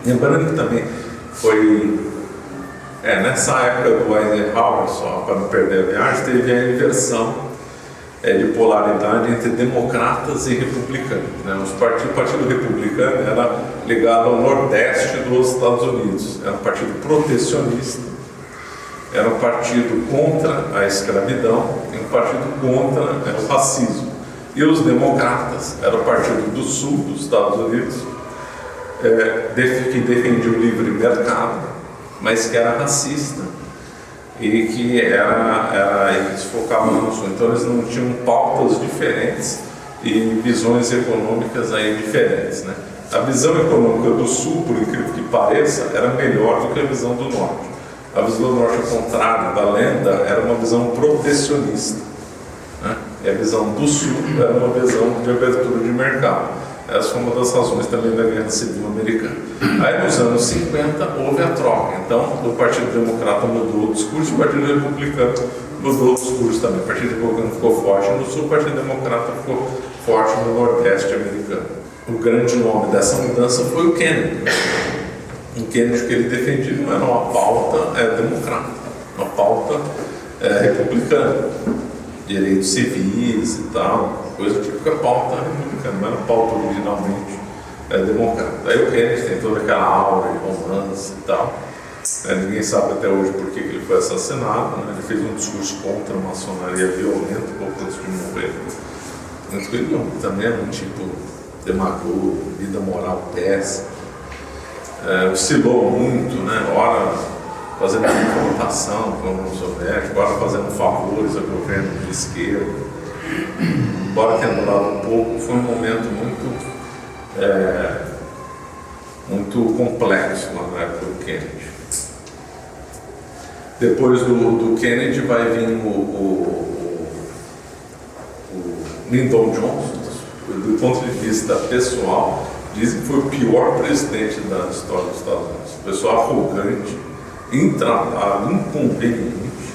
[SPEAKER 1] Lembrando que também foi nessa época do Eisenhower, só para não perder a viagem, teve a inversão de polaridade entre democratas e republicanos. Né? O Partido Republicano era ligado ao nordeste dos Estados Unidos, era um partido protecionista, era um partido contra a escravidão e um partido contra o racismo. E os democratas eram o partido do sul dos Estados Unidos, que defendia o livre mercado, mas que era racista e que eles focavam no sul. Então eles não tinham pautas diferentes e visões econômicas aí diferentes. Né? A visão econômica do sul, por incrível que pareça, era melhor do que a visão do norte. A visão do norte, ao contrário da lenda, era uma visão protecionista. Né? E a visão do sul era uma visão de abertura de mercado. Essa foi uma das razões também da Guerra Civil Americana. Aí nos anos 50 houve a troca. Então o Partido Democrata mudou o discurso, o Partido Republicano mudou o discurso também. O Partido Republicano ficou forte no sul, o Partido Democrata ficou forte no nordeste americano. O grande nome dessa mudança foi o Kennedy. O Kennedy, que ele defendia não era uma pauta democrata, uma pauta republicana, direitos civis e tal, coisa típica pauta republicana, não era pauta originalmente democrata. Aí o Kennedy tem toda aquela aura de romance e tal, ninguém sabe até hoje por que ele foi assassinado, né? Ele fez um discurso contra a maçonaria violento pouco antes de morrer. Mas ele também era um tipo demagogo, vida moral péssima. Oscilou muito, né? Ora fazendo confrontação com a União Soviética, ora fazendo favores ao governo de esquerda. Embora tenha durado um pouco, foi um momento muito complexo na época do Kennedy. Depois do Kennedy vai vir o Lyndon Johnson. Do ponto de vista pessoal, dizem que foi o pior presidente da história dos Estados Unidos. Pessoa arrogante, intratável, inconveniente,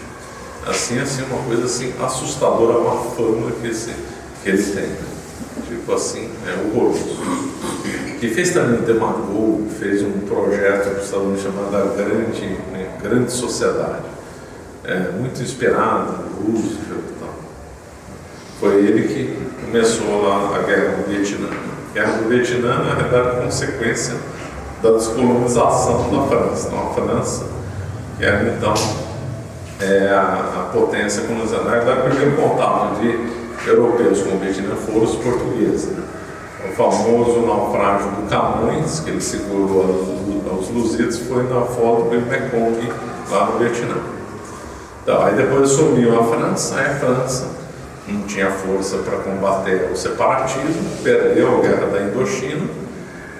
[SPEAKER 1] assim, uma coisa assim assustadora, uma fama que ele tem. Tipo assim, horroroso. Que fez também um demagogo, fez um projeto dos Estados Unidos chamado a Grande Sociedade, muito inspirado no Roosevelt e tal. Foi ele que começou lá a Guerra do Vietnã. A Guerra do Vietnã, na verdade, é consequência da descolonização da França. Então, a França, que era então a potência colonizadora. Na verdade, o primeiro contato de europeus com o Vietnã foram os portugueses, né? O famoso naufrágio do Camões, que ele segurou aos Lusíadas, foi na foto do Mekong, lá no Vietnã. Então, aí depois assumiu a França, aí a França não tinha força para combater o separatismo, perdeu a guerra da Indochina,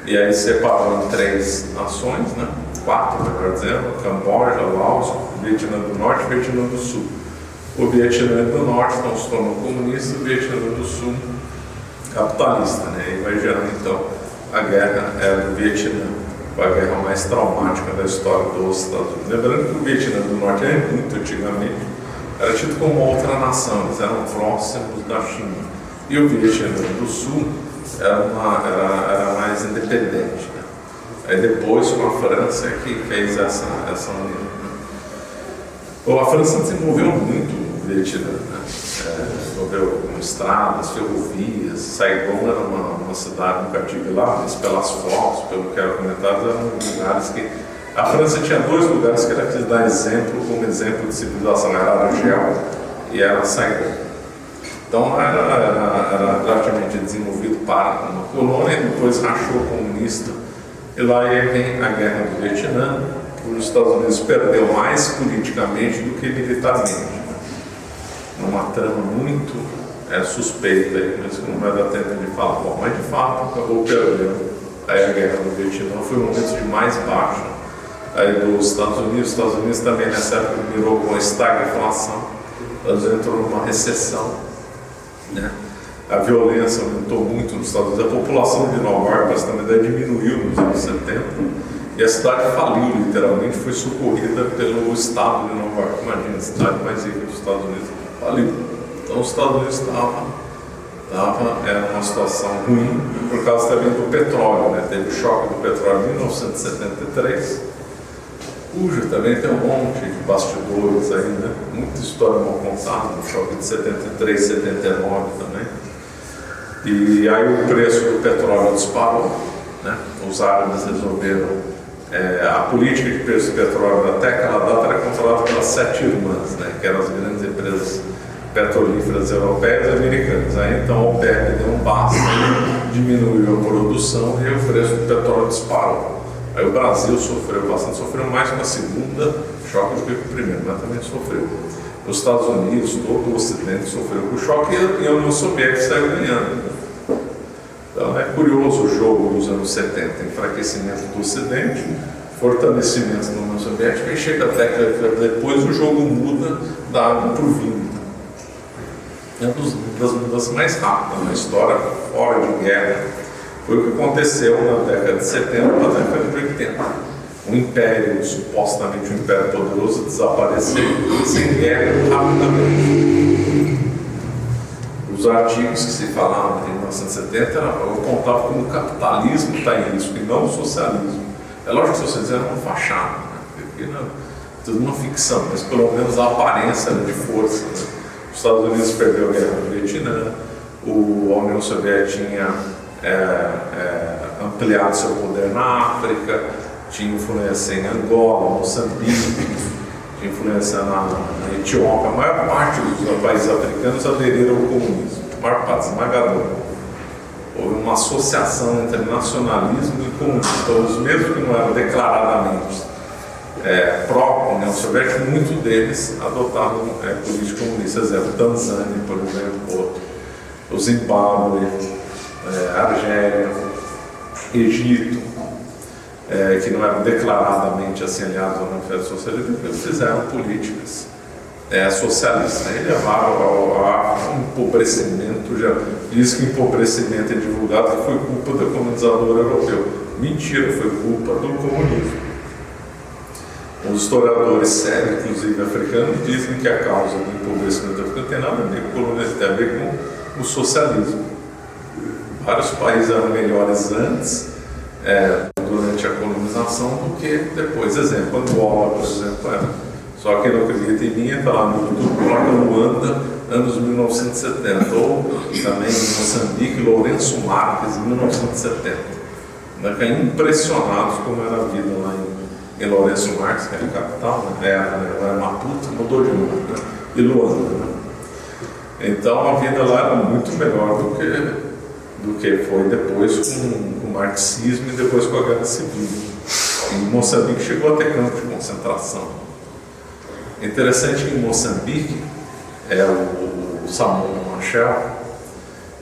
[SPEAKER 1] e aí separou em 3 nações, né? 4, melhor dizendo: Camboja, Laos, Vietnã do Norte e Vietnã do Sul. O Vietnã do Norte não se tornou comunista, o Vietnã do Sul capitalista, né? E vai gerar então a guerra do Vietnã, a guerra mais traumática da história dos Estados Unidos. Lembrando que o Vietnã do Norte, muito antigamente, era tido como uma outra nação, eles eram próximos da China. E o Vietnã do Sul era mais independente, né? Aí depois, com a França, é que fez essa união, né? Bom, a França desenvolveu muito o Vietnã, né? Desenvolveu estradas, ferrovias. Saigon era uma cidade, nunca tive lá, mas pelas fotos, pelo que era comentado, eram lugares que... A França tinha 2 lugares que ela quis dar como exemplo de civilização: era Argel e era Saigon. Então era praticamente desenvolvido para uma colônia, e depois rachou comunista, e lá vem a guerra do Vietnã, onde os Estados Unidos perdeu mais politicamente do que militarmente, né? Numa trama muito suspeita, mas que não vai dar tempo de falar. Bom, mas de fato acabou perdendo. Aí a guerra do Vietnã foi um momento de mais baixa aí dos Estados Unidos. Os Estados Unidos também nessa época mirou com a estagflação, eles entrou numa recessão, né? A violência aumentou muito nos Estados Unidos. A população de Nova York, para você ter uma ideia, diminuiu nos anos 70, e a cidade faliu, literalmente, foi socorrida pelo estado de Nova York. Imagina, a cidade mais rica dos Estados Unidos faliu. Então os Estados Unidos era uma situação ruim por causa também do petróleo, né? Teve o choque do petróleo em 1973, cujo também tem um monte de bastidores aí, né? Muita história mal contada, no choque de 73, 79 também. E aí o preço do petróleo disparou, né? Os árabes resolveram, a política de preço do petróleo até aquela data era controlada pelas 7 irmãs, né? Que eram as grandes empresas petrolíferas europeias e americanas. Aí então a OPEP deu um basta, diminuiu a produção e o preço do petróleo disparou. Aí o Brasil sofreu bastante, sofreu mais com a segunda choque do que com o primeiro, mas também sofreu. Os Estados Unidos, todo o Ocidente sofreu com o choque, e a União Soviética saiu ganhando. Então é curioso o jogo dos anos 70, enfraquecimento do Ocidente, fortalecimento da União Soviética, e chega até que depois o jogo muda da água para o vinho. É uma das mudanças mais rápidas na história, fora de guerra, foi o que aconteceu na década de 70 para a década de 80. O império, supostamente um império poderoso, desapareceu sem guerra rapidamente. Os artigos que se falavam em 1970 apontavam como o capitalismo está em risco e não o socialismo. É lógico que o socialismo era uma fachada, né? Porque não, tudo uma ficção, mas pelo menos a aparência era de força, né? Os Estados Unidos perdeu a guerra do Vietnã, a União Soviética tinha ampliado seu poder na África, tinha influência em Angola, Moçambique, tinha influência na Etiópia. A maior parte dos países africanos aderiram ao comunismo, a maior parte, esmagadora. Houve uma associação entre nacionalismo e comunismo. Então, os mesmos que não eram declaradamente pró-União Soviética, muitos deles adotaram política comunista. Exemplo, Tanzânia, por exemplo, o Zimbábue, Argélia, Egito, que não eram declaradamente assim aliados à União Socialista, eles fizeram políticas socialistas, né? E levaram ao empobrecimento. Já diz que empobrecimento é divulgado que foi culpa do colonizador europeu. Mentira, foi culpa do comunismo. Os historiadores sérios, inclusive africanos, dizem que a causa do empobrecimento africano tem nada a ver com o colonialismo, tem a ver com o socialismo. Vários países eram melhores antes, durante a colonização, do que depois. Exemplo, Angola, por exemplo, só quem não acredita em mim está lá no YouTube, coloca Luanda, anos 1970, ou também em Moçambique, Lourenço Marques, em 1970. Impressionados como era a vida lá em Lourenço Marques, que é a capital, né? Era Maputo, mudou de nome, né? E Luanda. Né? Então a vida lá era muito melhor do que foi depois com o marxismo e depois com a Guerra Civil. Em Moçambique chegou a ter campo de concentração. Interessante que em Moçambique, o Samora Machel,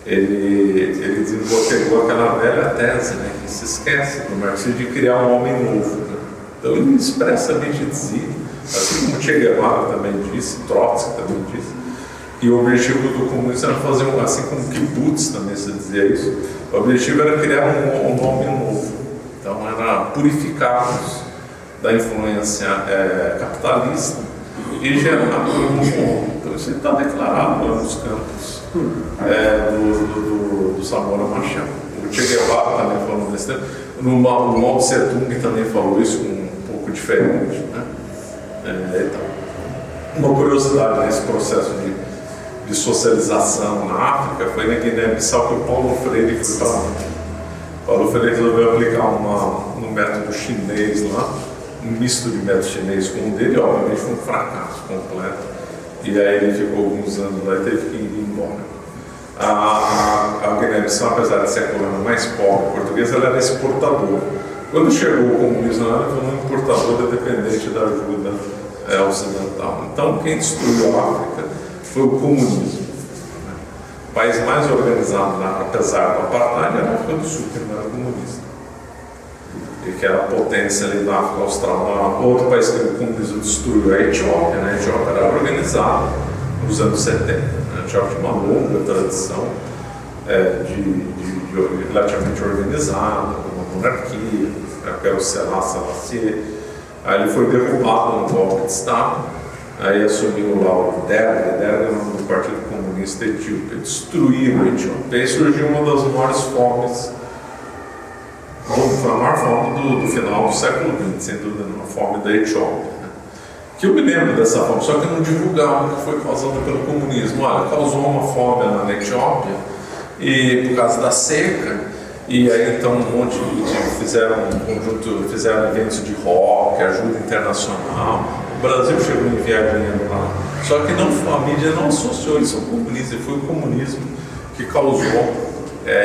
[SPEAKER 1] ele desenvolveu aquela velha tese, né, que se esquece do marxismo, de criar um homem novo. Né? Então ele expressamente dizia, assim como Che Guevara também disse, Trotsky também disse, que o objetivo do comunismo era fazer assim como Kibbutz também se dizia isso, o objetivo era criar um homem novo. Então era purificar-nos da influência capitalista e gerar um novo. Então isso está declarado lá nos campos do Samora Machel. O Che Guevara também falou desse tempo. O Mao Tse Tung também falou isso um pouco diferente. Né? Então, uma curiosidade nesse processo de socialização na África foi na Guiné-Bissau que o Paulo Freire foi para lá. Paulo Freire resolveu aplicar um método chinês lá, um misto de método chinês com um dele, obviamente foi um fracasso completo. E aí ele ficou alguns anos lá e teve que ir embora. A Guiné-Bissau, apesar de ser a colônia mais pobre portuguesa, ela era exportadora. Quando chegou o comunismo, ela foi uma importadora dependente da ajuda ocidental. Então, quem destruiu a África foi o comunismo. O país mais organizado, apesar do apartheid, era a África do Sul, que não era comunista. E que era a potência ali da África Austral. Outro país que o comunismo destruiu é a Etiópia. Né? A Etiópia era organizada nos anos 70. A Etiópia tinha uma longa tradição de relativamente organizada, uma monarquia, que era o Selassie. Aí ele foi derrubado no golpe de Estado. Aí assumiu lá o Derg era o nome do Partido Comunista Etíope, destruíram a Etiópia. Aí surgiu uma das maiores fomes, foi a maior fome do final do século XX, sem dúvida, a fome da Etiópia. Né? Que eu me lembro dessa fome, só que não divulgavam que foi causada pelo comunismo. Olha, causou uma fome lá na Etiópia, e por causa da seca, e aí então um monte fizeram eventos de rock, ajuda internacional. O Brasil chegou a enviar dinheiro lá, só que a mídia não associou isso ao comunismo, foi o comunismo que causou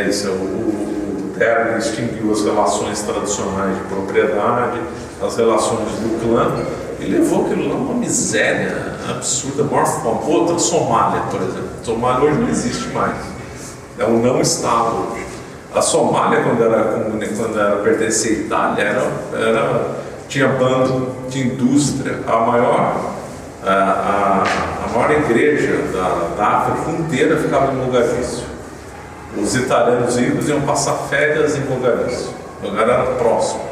[SPEAKER 1] isso. O Derg extinguiu as relações tradicionais de propriedade, as relações do clã, e levou aquilo lá a uma miséria absurda, maior fome. Outra, Somália, por exemplo. Somália hoje não existe mais, é um não Estado hoje. A Somália, quando pertencia à Itália, tinha bando de indústria. A maior igreja da África inteira ficava em Mogadíscio. Os italianos ricos iam passar férias em Mogadíscio. O lugar era próximo.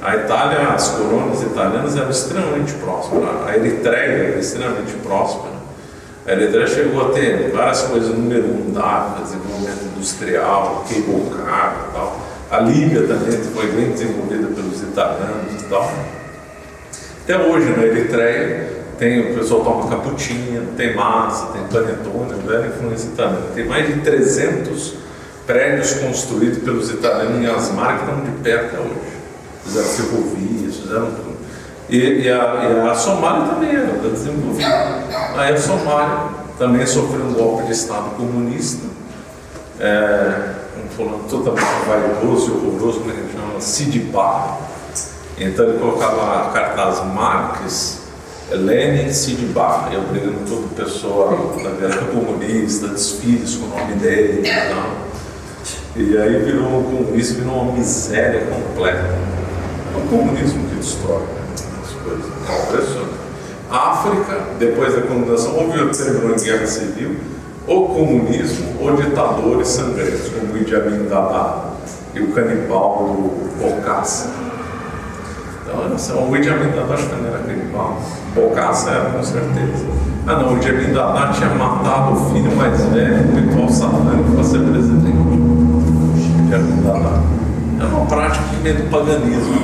[SPEAKER 1] A Itália, as colônias italianas eram extremamente próximas. A Eritreia era extremamente próxima. A Eritreia chegou a ter várias coisas, número 1 da África, desenvolvimento industrial, cable car e tal. A Líbia também foi bem desenvolvida pelos italianos e tal. Até hoje na Eritreia o pessoal toma cappuccino, tem massa, tem panetone, velha influência italiana. Tem mais de 300 prédios construídos pelos italianos em Asmara que estão de pé até hoje. Fizeram ferrovias, fizeram tudo. E a Somália também era desenvolvida. Aí a Somália também sofreu um golpe de Estado comunista. Um fulano totalmente vaidoso e horroroso, como ele chama, Sidi Barra. Então ele colocava cartaz Marx, Lenin, Sidi Barra, e obrigando toda pessoa da guerra comunista, desfiles com o nome dele e tal. E aí virou um comunismo, virou uma miséria completa. É o comunismo que destrói as coisas. É impressionante. A África, depois da colonização, terminou em guerra civil, ou comunismo, ou ditadores sangrentos, como o Idi Amin Dada e o canibal do Bokassa. Então, o Idi Amin Dada acho que não era canibal, Bokassa era, com certeza. O Idi Amin Dada tinha matado o filho mais velho do ritual satânico para ser presidente. Idi Amin Dada. É uma prática que vem do paganismo.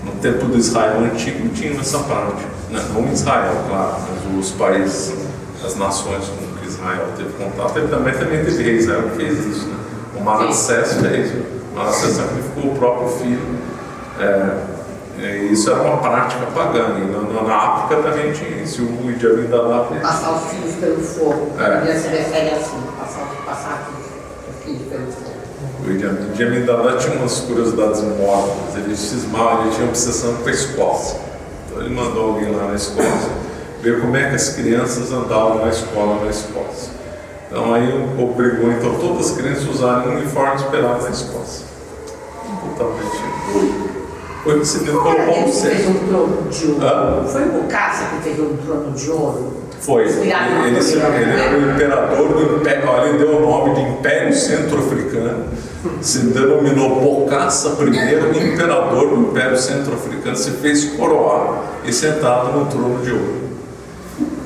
[SPEAKER 1] No tempo do Israel antigo tinha essa prática. Não Israel, claro, mas os países, as nações com que Israel teve contato, ele também teve rei. Israel que fez isso. Né? O Manassés fez. O Manassés sacrificou o próprio filho E isso era uma prática pagã. E na África também tinha isso. O Idi Amin Dada
[SPEAKER 2] Passar os filhos pelo fogo.
[SPEAKER 1] É.
[SPEAKER 2] Ele se refere assim, passar os filhos pelo fogo.
[SPEAKER 1] O Idi Amin Dada tinha umas curiosidades mórbidas. Ele cismava, ele tinha uma obsessão com a Escócia. Então ele mandou alguém lá na Escócia ver como é que as crianças andavam na escola na Escócia. Então aí obrigou então todas as crianças a usarem um uniforme esperado na Escócia. Totalmente doido. Foi decidido pelo
[SPEAKER 2] Ele
[SPEAKER 1] bom
[SPEAKER 2] fez
[SPEAKER 1] senso.
[SPEAKER 2] um trono de ouro.
[SPEAKER 1] Ah.
[SPEAKER 2] Foi o Bokassa que fez um trono de ouro.
[SPEAKER 1] Foi. Ele era o imperador do Império. Olha, ele deu o nome de Império Centro-Africano. Se denominou Bokassa I, imperador do Império Centro-Africano. Se fez coroar e sentado no trono de ouro.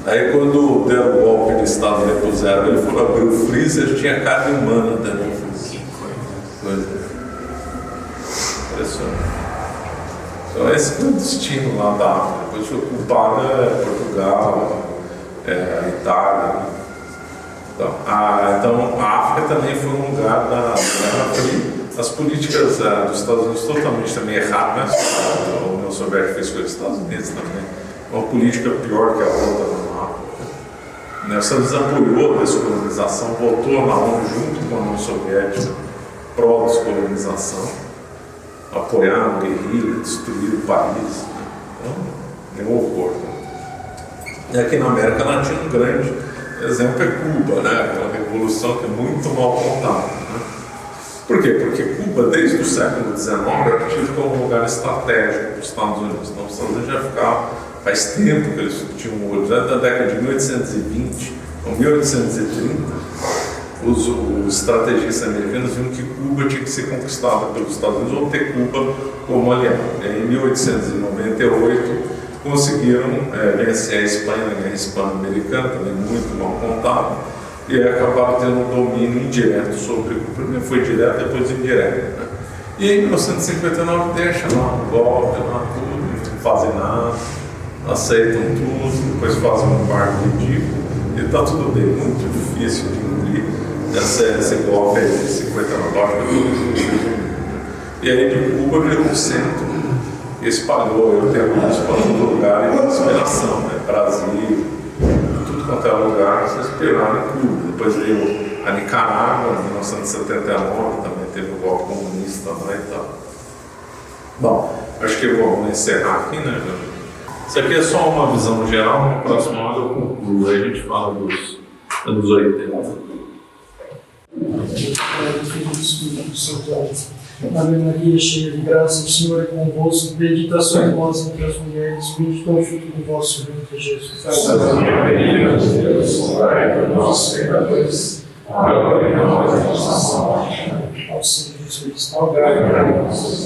[SPEAKER 1] Aí quando deram o golpe de Estado e repuseram, ele foi abrir o freezer, tinha carne humana dentro do freezer.
[SPEAKER 3] Que coisa.
[SPEAKER 1] Impressionante. Então esse foi o destino lá da África. Depois foi culpada Portugal, a Itália. Então a África também foi um lugar da Guerra Fria. As políticas dos Estados Unidos totalmente também erradas. A União Soviética fez com os Estados Unidos também. Uma política pior que a outra na África. Os Estados Unidos apoiou a descolonização, votou na ONU junto com a União Soviética pró-descolonização, apoiaram a guerrilha, destruíram o país. Então, nenhum horror. E aqui na América Latina, um grande exemplo é Cuba, né? Aquela revolução que é muito mal contada. Né? Por quê? Porque Cuba, desde o século XIX, era tido como um lugar estratégico dos Estados Unidos. Então, os Estados Unidos já ficavam. Faz tempo que eles tinham um olho, da década de 1820 a 1830, os estrategistas americanos viram que Cuba tinha que ser conquistada pelos Estados Unidos ou ter Cuba como aliado. Em 1898 conseguiram vencer a Espanha, a Guerra Hispano-Americana, também muito mal contada, e aí acabaram tendo um domínio indireto sobre Cuba. Primeiro foi direto, depois indireto. Né? E em 1959 deixa lá um golpe, lá tudo, não fazem nada. Aceitam tudo, depois fazem um barco ridículo e está tudo bem, muito difícil de engolir esse golpe de 59. E aí de Cuba virou um centro e espalhou, eu tenho amigos para todo lugar e inspiração, né? Brasil, tudo quanto é lugar, se inspiraram em Cuba. Depois veio a Nicarágua, em 1979, também teve o golpe comunista lá e tal. Bom, acho que eu vou encerrar aqui, né? Isso aqui é só uma visão geral, no próximo ano eu concluo, aí a gente fala dos anos 80.
[SPEAKER 5] Ave Maria, cheia de graça, o Senhor é convosco, bendita sois vós entre as mulheres, bendito é o fruto do vosso ventre, Jesus.
[SPEAKER 6] Santa Maria, Deus, rogai por nós, pecadores, agora e na hora da nossa morte.
[SPEAKER 5] Ao Senhor Jesus Cristo.
[SPEAKER 6] Rogai por nós.